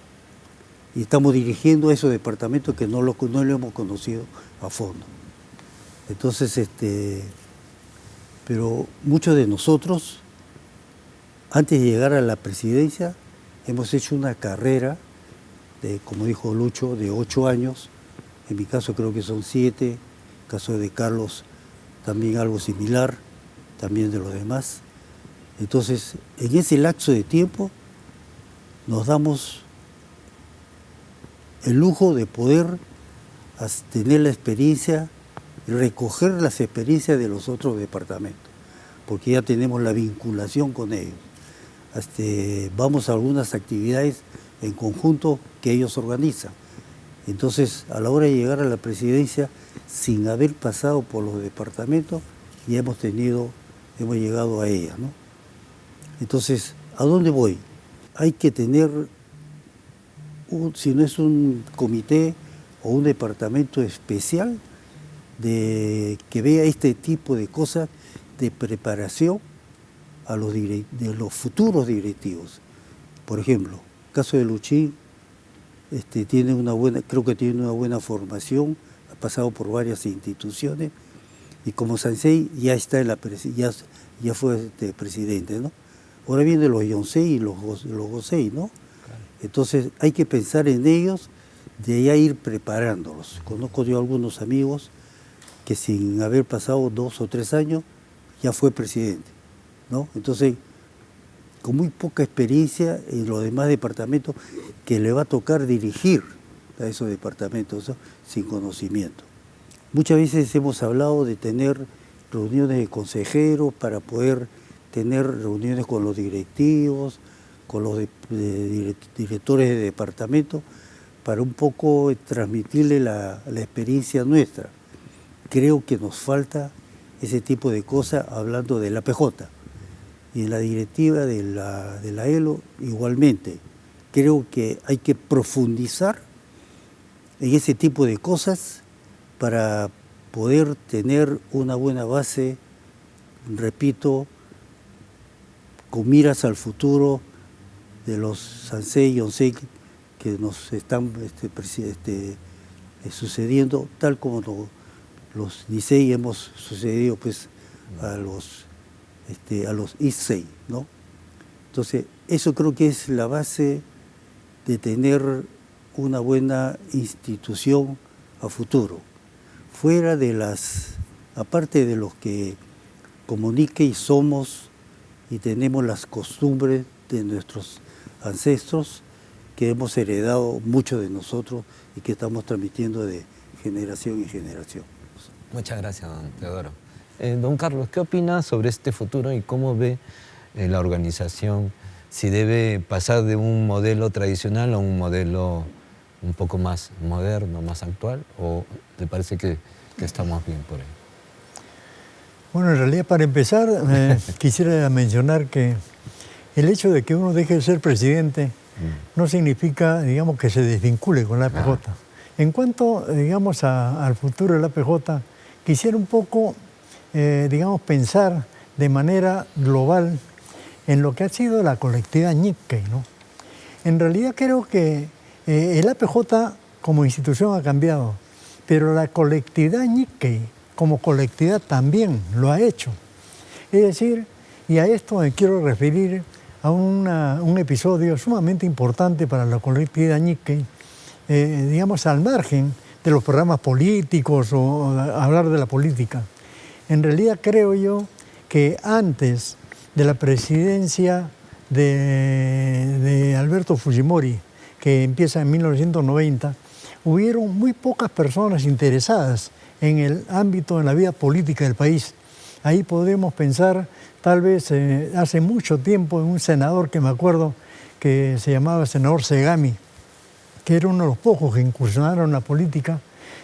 y estamos dirigiendo esos departamentos que no lo hemos conocido a fondo. Entonces, pero muchos de nosotros, antes de llegar a la presidencia, hemos hecho una carrera de, como dijo Lucho, de 8 años. En mi caso creo que son 7, en el caso de Carlos también algo similar, también de los demás. Entonces, en ese lapso de tiempo nos damos el lujo de poder tener la experiencia y recoger las experiencias de los otros departamentos, porque ya tenemos la vinculación con ellos. Vamos a algunas actividades en conjunto que ellos organizan. Entonces, a la hora de llegar a la presidencia, sin haber pasado por los departamentos, ya hemos llegado a ella, ¿no? Entonces, ¿a dónde voy? Hay que tener, si no es un comité o un departamento especial, que vea este tipo de cosas de preparación de los futuros directivos. Por ejemplo, el caso de Luchín, creo que tiene una buena formación, ha pasado por varias instituciones y como Sansei ya está ya fue presidente, ¿no? Ahora vienen los Yonsei y los Gosei, ¿no? Claro. Entonces hay que pensar en ellos, de ya ir preparándolos. Conozco yo algunos amigos que sin haber pasado 2 o 3 años ya fue presidente, ¿no? Entonces, con muy poca experiencia en los demás departamentos que le va a tocar dirigir a esos departamentos, ¿no? Sin conocimiento. Muchas veces hemos hablado de tener reuniones de consejeros para poder tener reuniones con los directivos, con los directores de departamento, para un poco transmitirle la experiencia nuestra. Creo que nos falta ese tipo de cosas hablando de la PJ. Y en la directiva de la ELO igualmente. Creo que hay que profundizar en ese tipo de cosas para poder tener una buena base, repito, con miras al futuro de los Sansei y Yonsei que nos están sucediendo, tal como los Nisei hemos sucedido pues a los Issei, ¿no? Entonces, eso creo que es la base de tener una buena institución a futuro. Fuera de aparte de los que como Nikkei somos y tenemos las costumbres de nuestros ancestros que hemos heredado mucho de nosotros y que estamos transmitiendo de generación en generación. Muchas gracias, don Teodoro. Don Carlos, ¿qué opina sobre este futuro y cómo ve la organización? Si debe pasar de un modelo tradicional a un modelo un poco más moderno, más actual, o te parece que estamos bien por ahí? Bueno, en realidad, para empezar, quisiera mencionar que el hecho de que uno deje de ser presidente no significa, digamos, que se desvincule con la APJ. En cuanto, digamos, al futuro de la APJ, quisiera un poco, digamos, pensar de manera global en lo que ha sido la colectividad Nikkei, ¿no? En realidad creo que el APJ como institución ha cambiado, pero la colectividad Nikkei como colectividad también lo ha hecho. Es decir, y a esto me quiero referir a un episodio sumamente importante para la colectividad Nikkei, digamos, al margen de los programas políticos o hablar de la política. En realidad creo yo que antes de la presidencia de Alberto Fujimori, que empieza en 1990, hubieron muy pocas personas interesadas en el ámbito de la vida política del país. Ahí podemos pensar, tal vez hace mucho tiempo, en un senador que me acuerdo que se llamaba senador Segami, que era uno de los pocos que incursionaron en la política.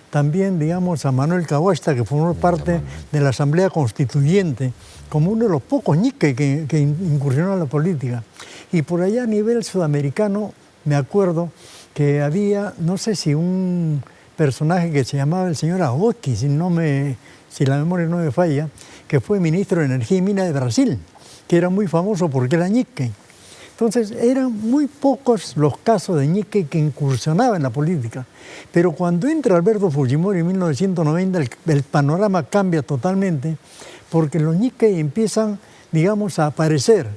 También, digamos, a Manuel Kawashita, que formó parte de la Asamblea Constituyente, como uno de los pocos Nikkei que incursionó en la política. Y por allá a nivel sudamericano, me acuerdo que había, no sé si un personaje que se llamaba el señor Aoki, si la memoria no me falla, que fue ministro de Energía y Minas de Brasil, que era muy famoso porque era Nikkei. Entonces, eran muy pocos los casos de Nikkei que incursionaban en la política. Pero cuando entra Alberto Fujimori en 1990, el panorama cambia totalmente, porque los Nikkei empiezan, digamos, a aparecer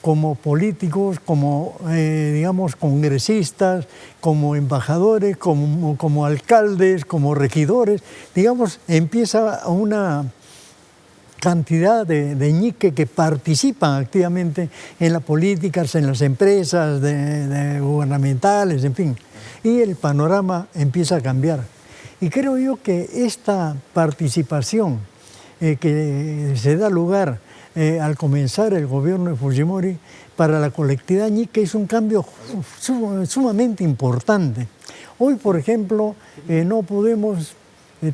como políticos, como, digamos, congresistas, como embajadores, como alcaldes, como regidores. Digamos, empieza una cantidad de Nikkei que participan activamente en las políticas, en las empresas gubernamentales, en fin. Y el panorama empieza a cambiar. Y creo yo que esta participación que se da lugar al comenzar el gobierno de Fujimori, para la colectividad ñique hizo un cambio sumamente importante. Hoy, por ejemplo, no podemos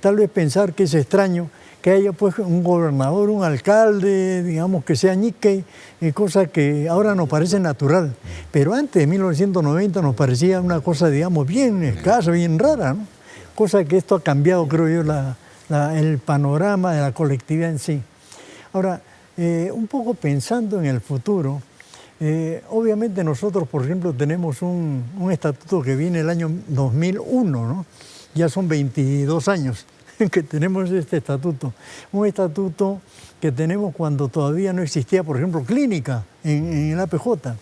tal vez pensar que es extraño que haya pues un gobernador, un alcalde, digamos, que sea ñique, cosa que ahora nos parece natural. Pero antes de 1990 nos parecía una cosa, digamos, bien escasa, bien rara, ¿no? Cosa que esto ha cambiado, creo yo, el panorama de la colectividad en sí. Ahora, un poco pensando en el futuro, obviamente nosotros, por ejemplo, tenemos un estatuto que viene el año 2001, ¿no? Ya son 22 años que tenemos este estatuto. Un estatuto que tenemos cuando todavía no existía, por ejemplo, clínica en el APJ.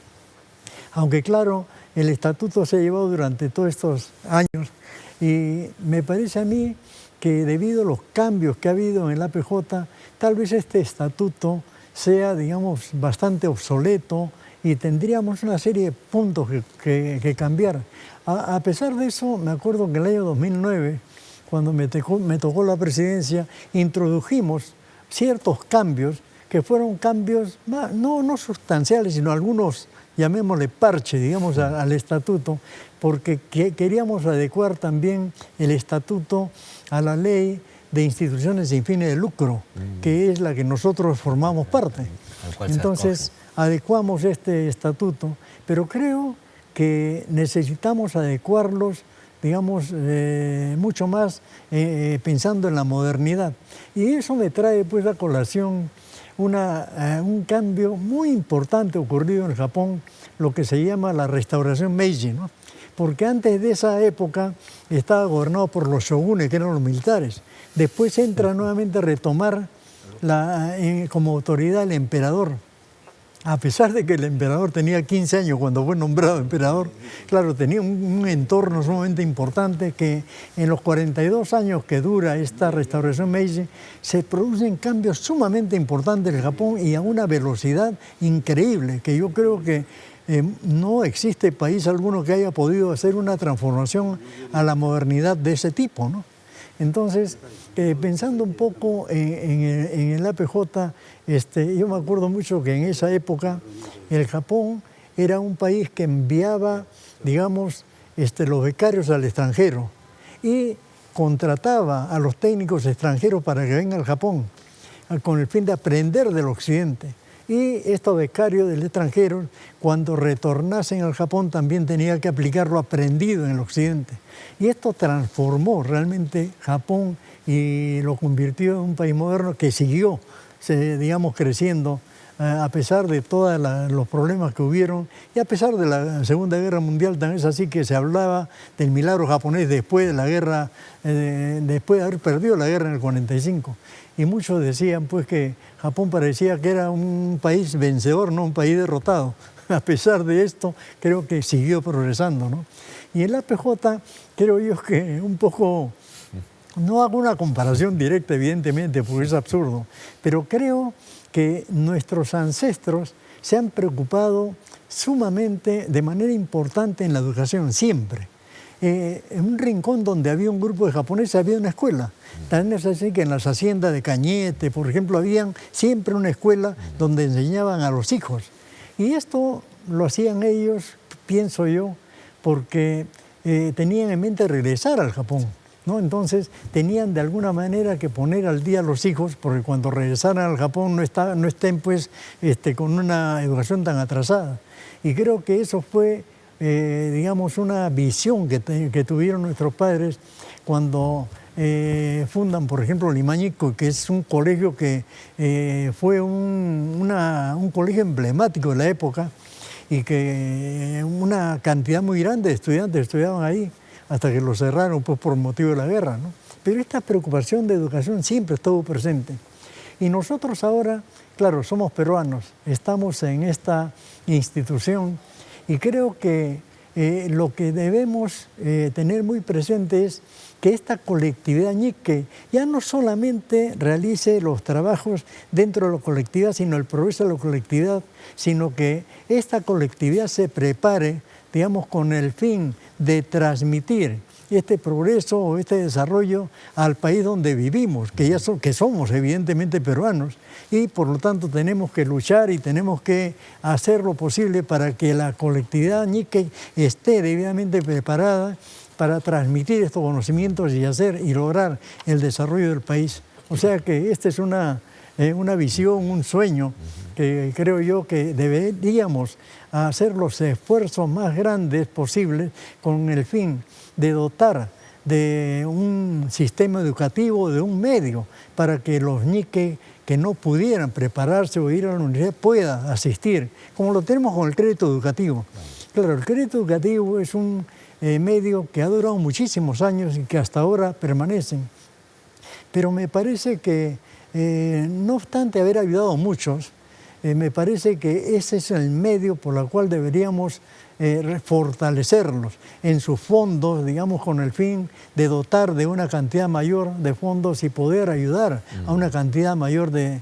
Aunque claro, el estatuto se ha llevado durante todos estos años y me parece a mí que debido a los cambios que ha habido en el APJ, tal vez este estatuto sea, digamos, bastante obsoleto y tendríamos una serie de puntos que cambiar. A pesar de eso, me acuerdo que en el año 2009, cuando me tocó la presidencia, introdujimos ciertos cambios que fueron cambios no sustanciales, sino algunos, llamémosle parche, digamos, al estatuto, porque queríamos adecuar también el estatuto a la ley de instituciones sin fines de lucro, que es la que nosotros formamos parte. Entonces, adecuamos este estatuto, pero creo que necesitamos adecuarlos, digamos, mucho más pensando en la modernidad. Y eso me trae pues a colación un cambio muy importante ocurrido en Japón, lo que se llama la restauración Meiji, ¿no? Porque antes de esa época estaba gobernado por los shogunes, que eran los militares. Después entra nuevamente a retomar como autoridad el emperador. A pesar de que el emperador tenía 15 años cuando fue nombrado emperador, claro, tenía un entorno sumamente importante que en los 42 años que dura esta restauración Meiji se producen cambios sumamente importantes en Japón y a una velocidad increíble, que yo creo que no existe país alguno que haya podido hacer una transformación a la modernidad de ese tipo, ¿no? Entonces, pensando un poco en el APJ, yo me acuerdo mucho que en esa época el Japón era un país que enviaba, digamos, los becarios al extranjero y contrataba a los técnicos extranjeros para que vengan al Japón con el fin de aprender del occidente. Y estos becarios del extranjero, cuando retornasen al Japón, también tenían que aplicar lo aprendido en el occidente. Y esto transformó realmente Japón y lo convirtió en un país moderno que siguió, digamos, creciendo a pesar de todos los problemas que hubieron y a pesar de la Segunda Guerra Mundial. También es así que se hablaba del milagro japonés después de la guerra, después de haber perdido la guerra en el 45. Y muchos decían pues que Japón parecía que era un país vencedor, no un país derrotado. A pesar de esto, creo que siguió progresando, ¿no? Y el APJ, creo yo que un poco, no hago una comparación directa, evidentemente, porque es absurdo, pero creo que nuestros ancestros se han preocupado sumamente, de manera importante en la educación, siempre. En un rincón donde había un grupo de japoneses había una escuela. También es así que en las haciendas de Cañete, por ejemplo, había siempre una escuela donde enseñaban a los hijos. Y esto lo hacían ellos, pienso yo, porque tenían en mente regresar al Japón, ¿no? Entonces tenían de alguna manera que poner al día a los hijos, porque cuando regresaran al Japón no estén pues, con una educación tan atrasada. Y creo que eso fue, digamos, una visión que tuvieron nuestros padres cuando fundan, por ejemplo, Limañico, que es un colegio que fue un colegio emblemático de la época y que una cantidad muy grande de estudiantes estudiaban ahí hasta que lo cerraron pues, por motivo de la guerra, ¿no? Pero esta preocupación de educación siempre estuvo presente. Y nosotros ahora, claro, somos peruanos, estamos en esta institución y creo que lo que debemos tener muy presente es que esta colectividad ñique ya no solamente realice los trabajos dentro de la colectividad, sino el progreso de la colectividad, sino que esta colectividad se prepare, digamos, con el fin de transmitir este progreso o este desarrollo al país donde vivimos, que somos evidentemente peruanos, y por lo tanto tenemos que luchar y tenemos que hacer lo posible para que la colectividad ñique esté debidamente preparada para transmitir estos conocimientos y lograr el desarrollo del país. O sea que esta es una visión, un sueño que creo yo que deberíamos hacer los esfuerzos más grandes posibles con el fin de dotar de un sistema educativo, de un medio, para que los ñiques que no pudieran prepararse o ir a la universidad puedan asistir, como lo tenemos con el crédito educativo. Claro, el crédito educativo es un medio que ha durado muchísimos años y que hasta ahora permanecen. Pero me parece que, no obstante haber ayudado a muchos, me parece que ese es el medio por el cual deberíamos fortalecerlos en sus fondos, digamos, con el fin de dotar de una cantidad mayor de fondos y poder ayudar a una cantidad mayor de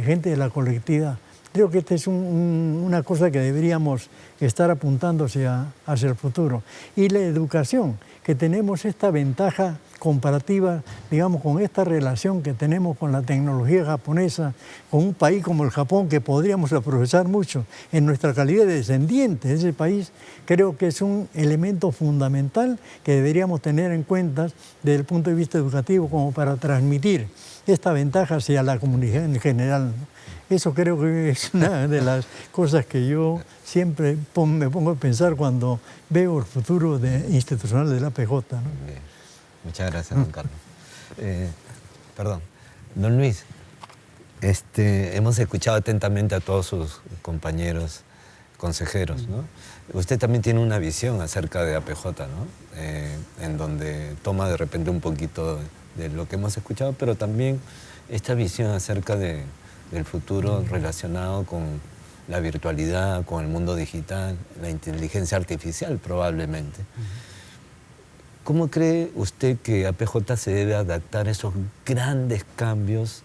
gente de la colectividad. Creo que esta es una cosa que deberíamos estar apuntando hacia el futuro. Y la educación, que tenemos esta ventaja comparativa, digamos, con esta relación que tenemos con la tecnología japonesa, con un país como el Japón, que podríamos aprovechar mucho en nuestra calidad de descendientes de ese país, creo que es un elemento fundamental que deberíamos tener en cuenta desde el punto de vista educativo como para transmitir esta ventaja hacia la comunidad en general, ¿no? Eso creo que es una de las cosas que yo siempre me pongo a pensar cuando veo el futuro institucional de la APJ, ¿no? Bien. Muchas gracias, don Carlos. Perdón, don Luis, hemos escuchado atentamente a todos sus compañeros consejeros, ¿no? Usted también tiene una visión acerca de APJ, ¿no? En donde toma de repente un poquito de lo que hemos escuchado, pero también esta visión acerca del futuro relacionado con la virtualidad, con el mundo digital, la inteligencia artificial probablemente. ¿Cómo cree usted que APJ se debe adaptar a esos grandes cambios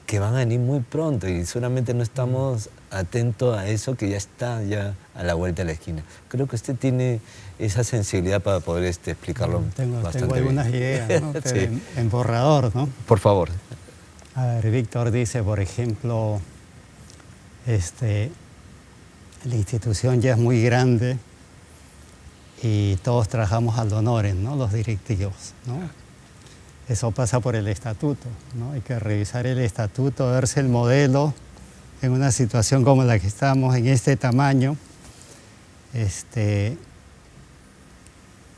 que van a venir muy pronto y seguramente no estamos atentos a eso que ya está ya a la vuelta de la esquina? Creo que usted tiene esa sensibilidad para poder explicarlo bastante tengo algunas ideas, ¿no? Pero sí. en borrador, ¿no? Por favor. A ver, Víctor dice, por ejemplo, la institución ya es muy grande y todos trabajamos al honores, ¿no? Los directivos, ¿no? Eso pasa por el estatuto, ¿no? Hay que revisar el estatuto, verse el modelo en una situación como la que estamos, en este tamaño.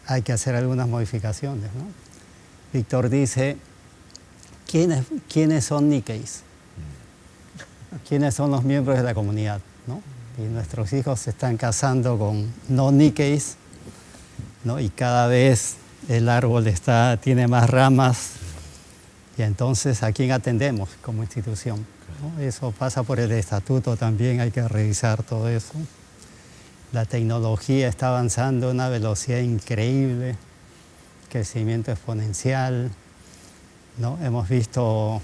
Hay que hacer algunas modificaciones, ¿no? Víctor dice, ¿quiénes son Nikkeis? ¿Quiénes son los miembros de la comunidad, ¿no? Y nuestros hijos se están casando con no Nikkeis, ¿no? Y cada vez el árbol tiene más ramas, y entonces ¿a quién atendemos como institución? ¿No? Eso pasa por el estatuto también, hay que revisar todo eso. La tecnología está avanzando a una velocidad increíble, crecimiento exponencial, ¿no? Hemos visto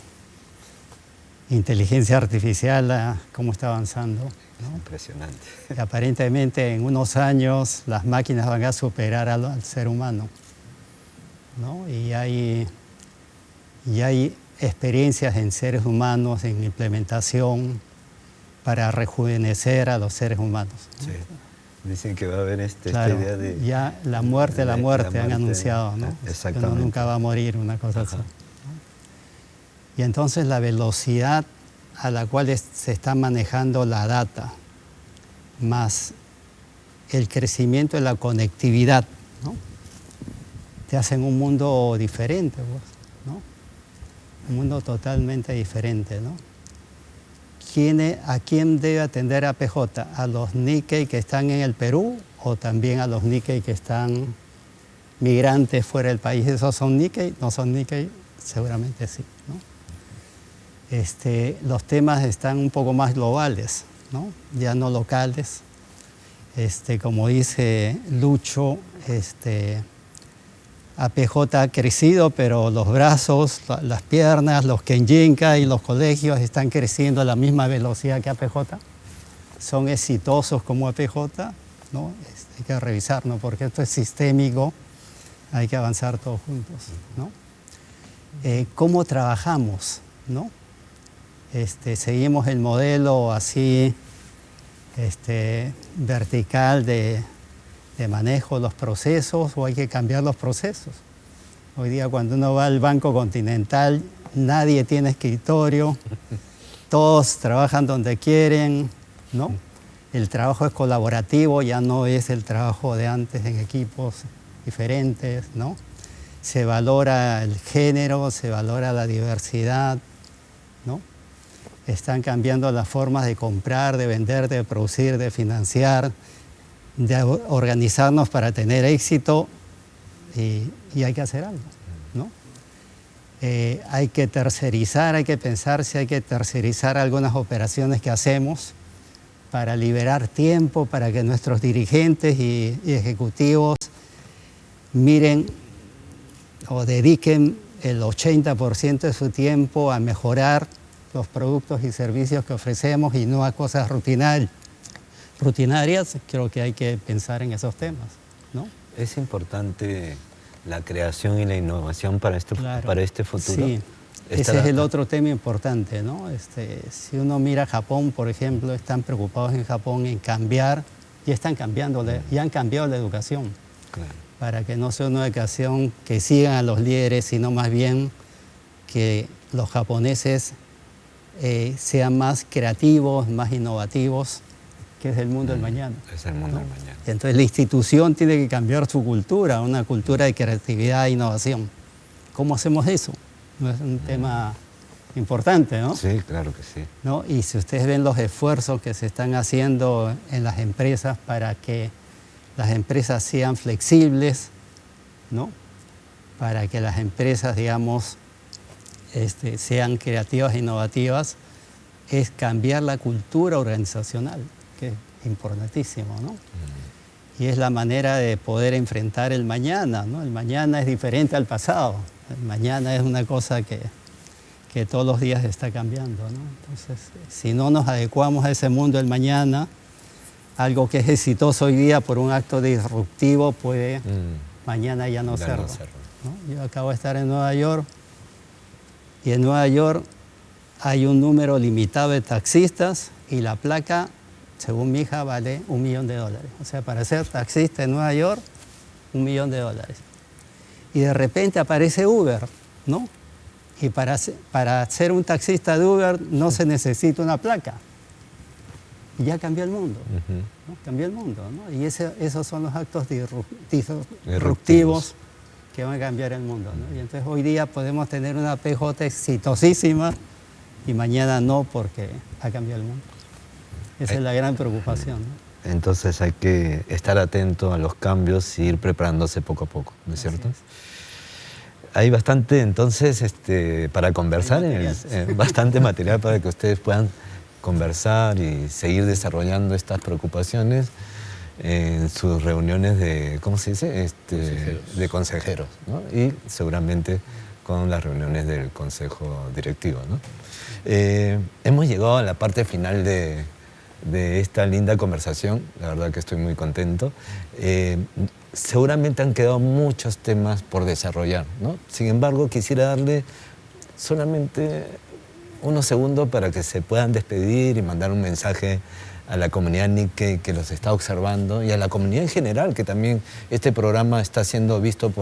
inteligencia artificial, cómo está avanzando, ¿no? Impresionante. Y aparentemente en unos años las máquinas van a superar al ser humano, ¿no? Y hay experiencias en seres humanos, en implementación para rejuvenecer a los seres humanos, ¿no? Sí. Dicen que va a haber claro, esta idea de... ya la muerte han anunciado, ¿no? Exactamente. Que uno nunca va a morir, una cosa así, ¿no? Y entonces la velocidad a la cual se está manejando la data, más el crecimiento de la conectividad, ¿no? Te hacen un mundo diferente, ¿no? Un mundo totalmente diferente, ¿no? ¿A quién debe atender APJ? ¿A los Nikkei que están en el Perú o también a los Nikkei que están migrantes fuera del país? ¿Esos son Nikkei? ¿No son Nikkei? Seguramente sí, ¿no? Los temas están un poco más globales, ¿no? Ya no locales. Como dice Lucho, APJ ha crecido, pero los brazos, las piernas, los Kenjinka y los colegios están creciendo a la misma velocidad que APJ. Son exitosos como APJ, ¿no? Hay que revisarnos porque esto es sistémico, hay que avanzar todos juntos, ¿no? ¿Cómo trabajamos, ¿no? Seguimos el modelo así vertical de manejo de los procesos o hay que cambiar los procesos. Hoy día cuando uno va al Banco Continental, nadie tiene escritorio, todos trabajan donde quieren, ¿no? El trabajo es colaborativo, ya no es el trabajo de antes en equipos diferentes, ¿no? Se valora el género, se valora la diversidad, ¿no? Están cambiando las formas de comprar, de vender, de producir, de financiar, de organizarnos para tener éxito y hay que hacer algo, ¿no? Hay que tercerizar, hay que pensar si hay que tercerizar algunas operaciones que hacemos para liberar tiempo, para que nuestros dirigentes y ejecutivos miren o dediquen el 80% de su tiempo a mejorar los productos y servicios que ofrecemos y no a cosas rutinarias. Creo que hay que pensar en esos temas, ¿no? Es importante la creación y la innovación para este futuro. Sí, ese es el otro tema importante, ¿no? Si uno mira Japón, por ejemplo, están preocupados en Japón en cambiar, y están cambiando, ya han cambiado la educación. Claro. Para que no sea una educación que sigan a los líderes, sino más bien que los japoneses sean más creativos, más innovativos, que es el mundo del mañana. Es el mundo del mañana. Entonces la institución tiene que cambiar su cultura, una cultura de creatividad e innovación. ¿Cómo hacemos eso? No es un tema importante, ¿no? Sí, claro que sí. ¿No? Y si ustedes ven los esfuerzos que se están haciendo en las empresas para que las empresas sean flexibles, ¿no? Para que las empresas, digamos, sean creativas e innovativas, es cambiar la cultura organizacional, que es importantísimo, ¿no? Y es la manera de poder enfrentar el mañana, ¿no? El mañana es diferente al pasado. El mañana es una cosa que todos los días está cambiando, ¿no? Entonces, si no nos adecuamos a ese mundo del mañana, algo que es exitoso hoy día por un acto disruptivo puede mañana ya no serlo, ¿no? Yo acabo de estar en Nueva York y en Nueva York hay un número limitado de taxistas y la placa, según mi hija, vale $1 millón. O sea, para ser taxista en Nueva York, $1 millón. Y de repente aparece Uber, ¿no? Y para ser un taxista de Uber no se necesita una placa. Y ya cambió el mundo, ¿no? Cambió el mundo, ¿no? Y esos son los actos disruptivos que van a cambiar el mundo, ¿no? Y entonces hoy día podemos tener una PJ exitosísima y mañana no porque ha cambiado el mundo. Esa es la gran preocupación, ¿no? Entonces hay que estar atento a los cambios y ir preparándose poco a poco, ¿no es cierto? Hay bastante entonces para conversar, bastante material para que ustedes puedan conversar y seguir desarrollando estas preocupaciones en sus reuniones de, ¿cómo se dice? De consejeros, ¿no? Y seguramente con las reuniones del consejo directivo, ¿no? Hemos llegado a la parte final de esta linda conversación, la verdad que estoy muy contento. Seguramente han quedado muchos temas por desarrollar, ¿no? Sin embargo, quisiera darle solamente unos segundos para que se puedan despedir y mandar un mensaje a la comunidad Nikkei que los está observando y a la comunidad en general, que también este programa está siendo visto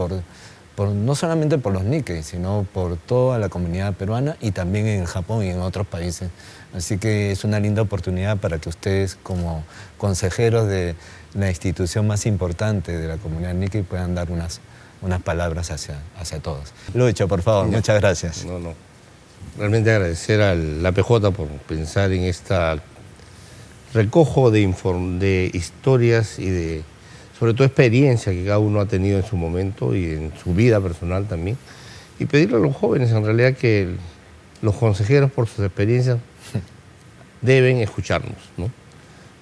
no solamente por los Nikkei, sino por toda la comunidad peruana y también en Japón y en otros países. Así que es una linda oportunidad para que ustedes, como consejeros de la institución más importante de la comunidad Nikkei, puedan dar unas palabras hacia todos. Lucho, por favor, muchas gracias. No. Realmente agradecer al APJ por pensar en esta recojo de historias y sobre todo experiencia que cada uno ha tenido en su momento y en su vida personal también. Y pedirle a los jóvenes en realidad que los consejeros por sus experiencias deben escucharnos, ¿no?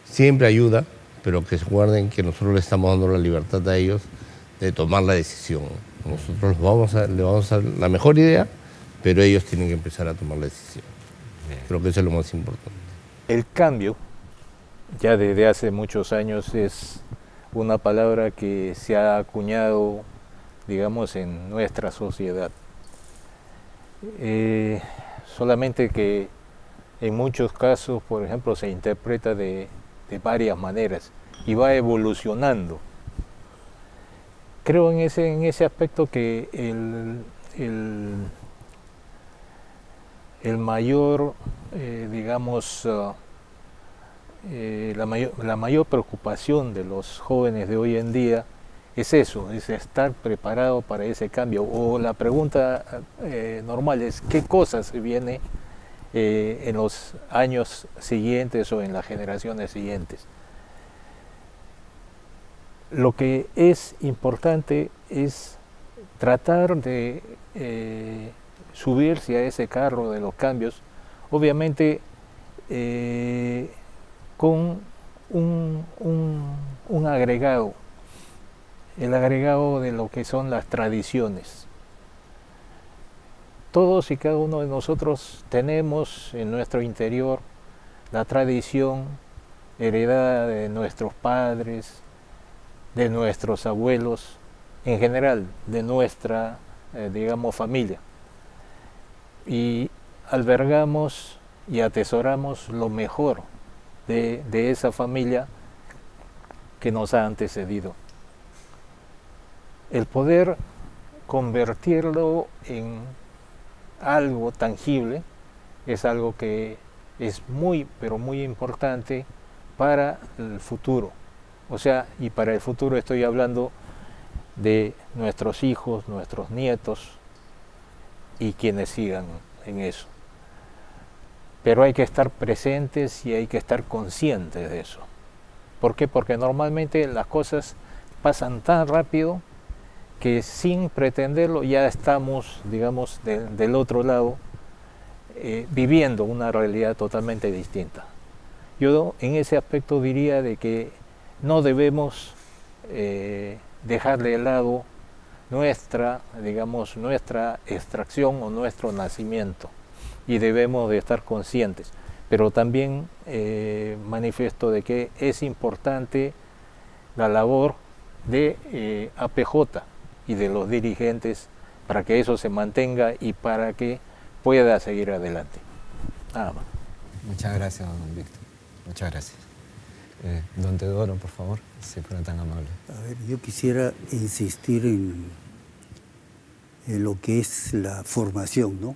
Siempre ayuda, pero que se guarden que nosotros le estamos dando la libertad a ellos de tomar la decisión. Nosotros le vamos a dar la mejor idea, pero ellos tienen que empezar a tomar la decisión. Creo que eso es lo más importante. El cambio, ya desde hace muchos años, es una palabra que se ha acuñado, digamos, en nuestra sociedad. Solamente que en muchos casos, por ejemplo, se interpreta de varias maneras y va evolucionando. Creo en ese aspecto que el mayor, digamos, la mayor preocupación de los jóvenes de hoy en día es eso, es estar preparado para ese cambio. O la pregunta normal es ¿qué cosas se viene en los años siguientes o en las generaciones siguientes? Lo que es importante es tratar de subirse a ese carro de los cambios, obviamente con un agregado, el agregado de lo que son las tradiciones. Todos y cada uno de nosotros tenemos en nuestro interior la tradición heredada de nuestros padres, de nuestros abuelos, en general, de nuestra, digamos, familia. Y albergamos y atesoramos lo mejor de esa familia que nos ha antecedido. El poder convertirlo en algo tangible es algo que es muy, pero muy importante para el futuro. O sea, y para el futuro estoy hablando de nuestros hijos, nuestros nietos y quienes sigan en eso. Pero hay que estar presentes y hay que estar conscientes de eso. ¿Por qué? Porque normalmente las cosas pasan tan rápido que sin pretenderlo ya estamos, digamos, del otro lado, viviendo una realidad totalmente distinta. Yo en ese aspecto diría de que no debemos dejar de lado nuestra, digamos, nuestra extracción o nuestro nacimiento y debemos de estar conscientes. Pero también manifiesto de que es importante la labor de APJ y de los dirigentes para que eso se mantenga y para que pueda seguir adelante. Nada más. Muchas gracias, don Víctor. Muchas gracias. Don Teodoro, por favor, si fuera tan amable. A ver, yo quisiera insistir en lo que es la formación, ¿no?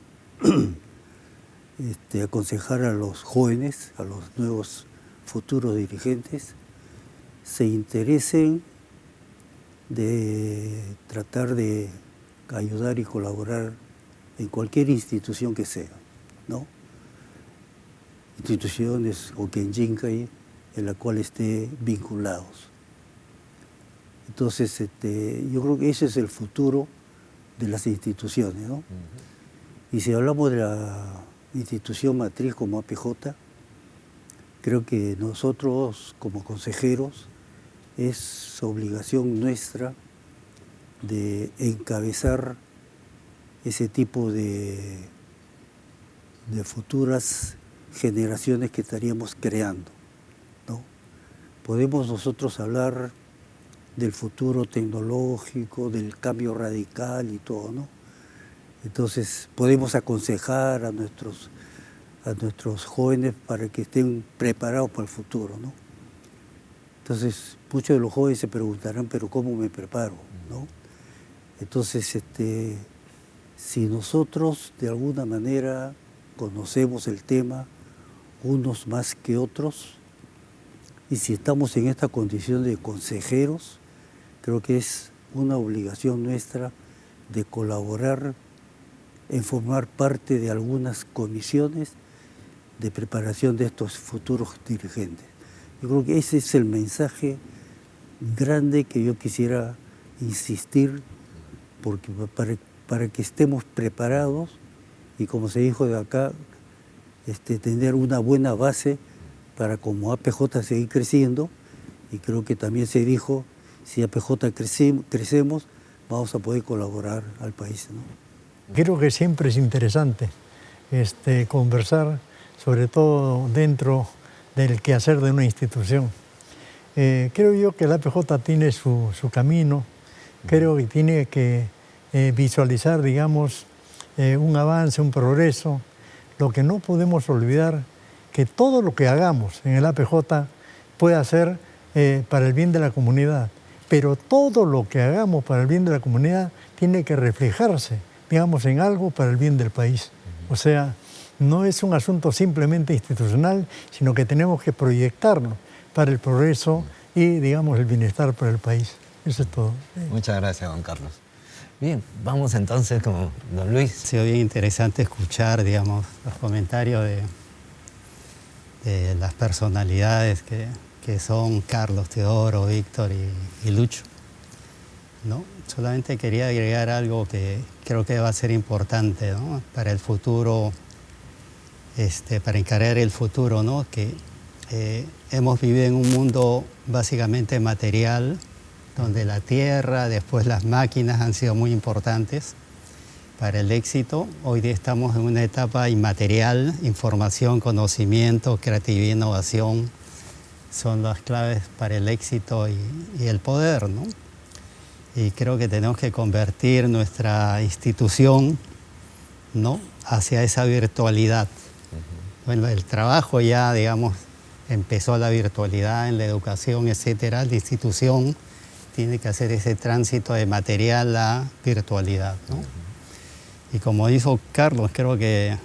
Aconsejar a los jóvenes, a los nuevos futuros dirigentes, se interesen de tratar de ayudar y colaborar en cualquier institución que sea, ¿no? Instituciones o Kenjincay en la cual esté vinculados. Entonces, yo creo que ese es el futuro de las instituciones, ¿no? Y si hablamos de la institución matriz como APJ, creo que nosotros como consejeros es obligación nuestra de encabezar ese tipo de futuras generaciones que estaríamos creando, ¿no? Podemos nosotros hablar del futuro tecnológico, del cambio radical y todo, ¿no? Entonces podemos aconsejar a nuestros jóvenes para que estén preparados para el futuro, ¿no? Entonces muchos de los jóvenes se preguntarán, pero ¿cómo me preparo?, ¿no? Entonces, si nosotros de alguna manera conocemos el tema, unos más que otros, y si estamos en esta condición de consejeros, creo que es una obligación nuestra de colaborar en formar parte de algunas comisiones de preparación de estos futuros dirigentes. Yo creo que ese es el mensaje grande que yo quisiera insistir, porque para que estemos preparados y, como se dijo de acá, tener una buena base para como APJ seguir creciendo. Y creo que también se dijo, si APJ crecemos, vamos a poder colaborar al país, ¿no? Creo que siempre es interesante conversar, sobre todo dentro del quehacer de una institución. Creo yo que la APJ tiene su camino, creo que tiene que visualizar, digamos, un avance, un progreso. Lo que no podemos olvidar que todo lo que hagamos en el APJ puede ser para el bien de la comunidad, pero todo lo que hagamos para el bien de la comunidad tiene que reflejarse, digamos, en algo para el bien del país. O sea, no es un asunto simplemente institucional, sino que tenemos que proyectarlo para el progreso y, digamos, el bienestar para el país. Eso es todo. Muchas gracias, don Carlos. Bien, vamos entonces con don Luis. Ha sido bien interesante escuchar, digamos, los comentarios de las personalidades que son Carlos, Teodoro, Víctor y Lucho, ¿no? Solamente quería agregar algo que creo que va a ser importante, ¿no? Para el futuro, para encarar el futuro, ¿no? Que hemos vivido en un mundo básicamente material, donde la tierra, después las máquinas han sido muy importantes para el éxito. Hoy día estamos en una etapa inmaterial, información, conocimiento, creatividad, innovación son las claves para el éxito y el poder, ¿no? Y creo que tenemos que convertir nuestra institución, ¿no?, hacia esa virtualidad. Bueno, el trabajo ya, digamos, empezó la virtualidad en la educación, etcétera. La institución tiene que hacer ese tránsito de material a virtualidad, ¿no? Y como dijo Carlos, creo que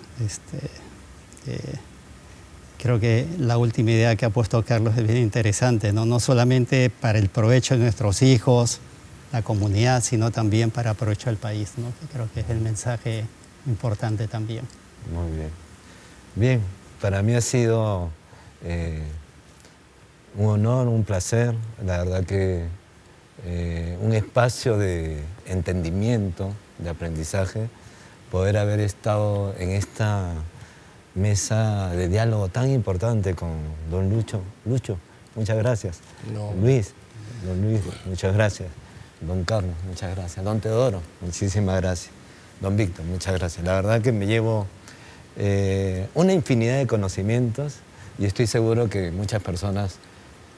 la última idea que ha puesto Carlos es bien interesante, ¿no? No solamente para el provecho de nuestros hijos, la comunidad, sino también para provecho del país, ¿no? Creo que es el mensaje importante también. Muy bien. Bien, para mí ha sido un honor, un placer, la verdad que un espacio de entendimiento, de aprendizaje, poder haber estado en esta mesa de diálogo tan importante con don Lucho. Lucho, muchas gracias. No. Don Luis, muchas gracias. Don Carlos, muchas gracias. Don Teodoro, muchísimas gracias. Don Víctor, muchas gracias. La verdad que me llevo una infinidad de conocimientos y estoy seguro que muchas personas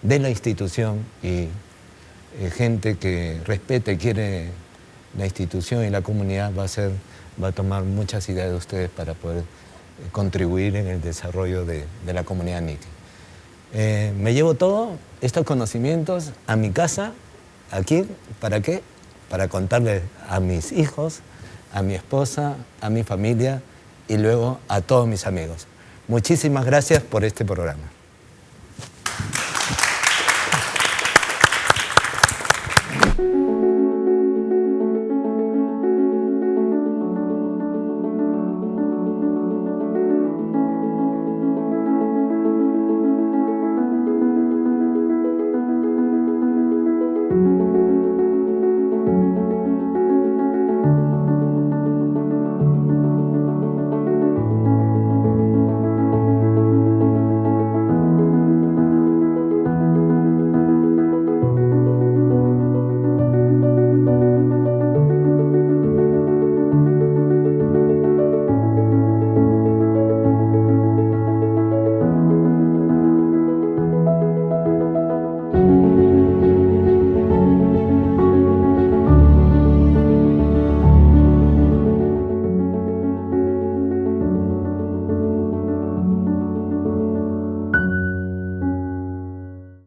de la institución y gente que respete y quiere la institución y la comunidad va a tomar muchas ideas de ustedes para poder contribuir en el desarrollo de la comunidad níquel. Me llevo todos estos conocimientos a mi casa, aquí, ¿para qué? Para contarles a mis hijos, a mi esposa, a mi familia y luego a todos mis amigos. Muchísimas gracias por este programa. Thank you.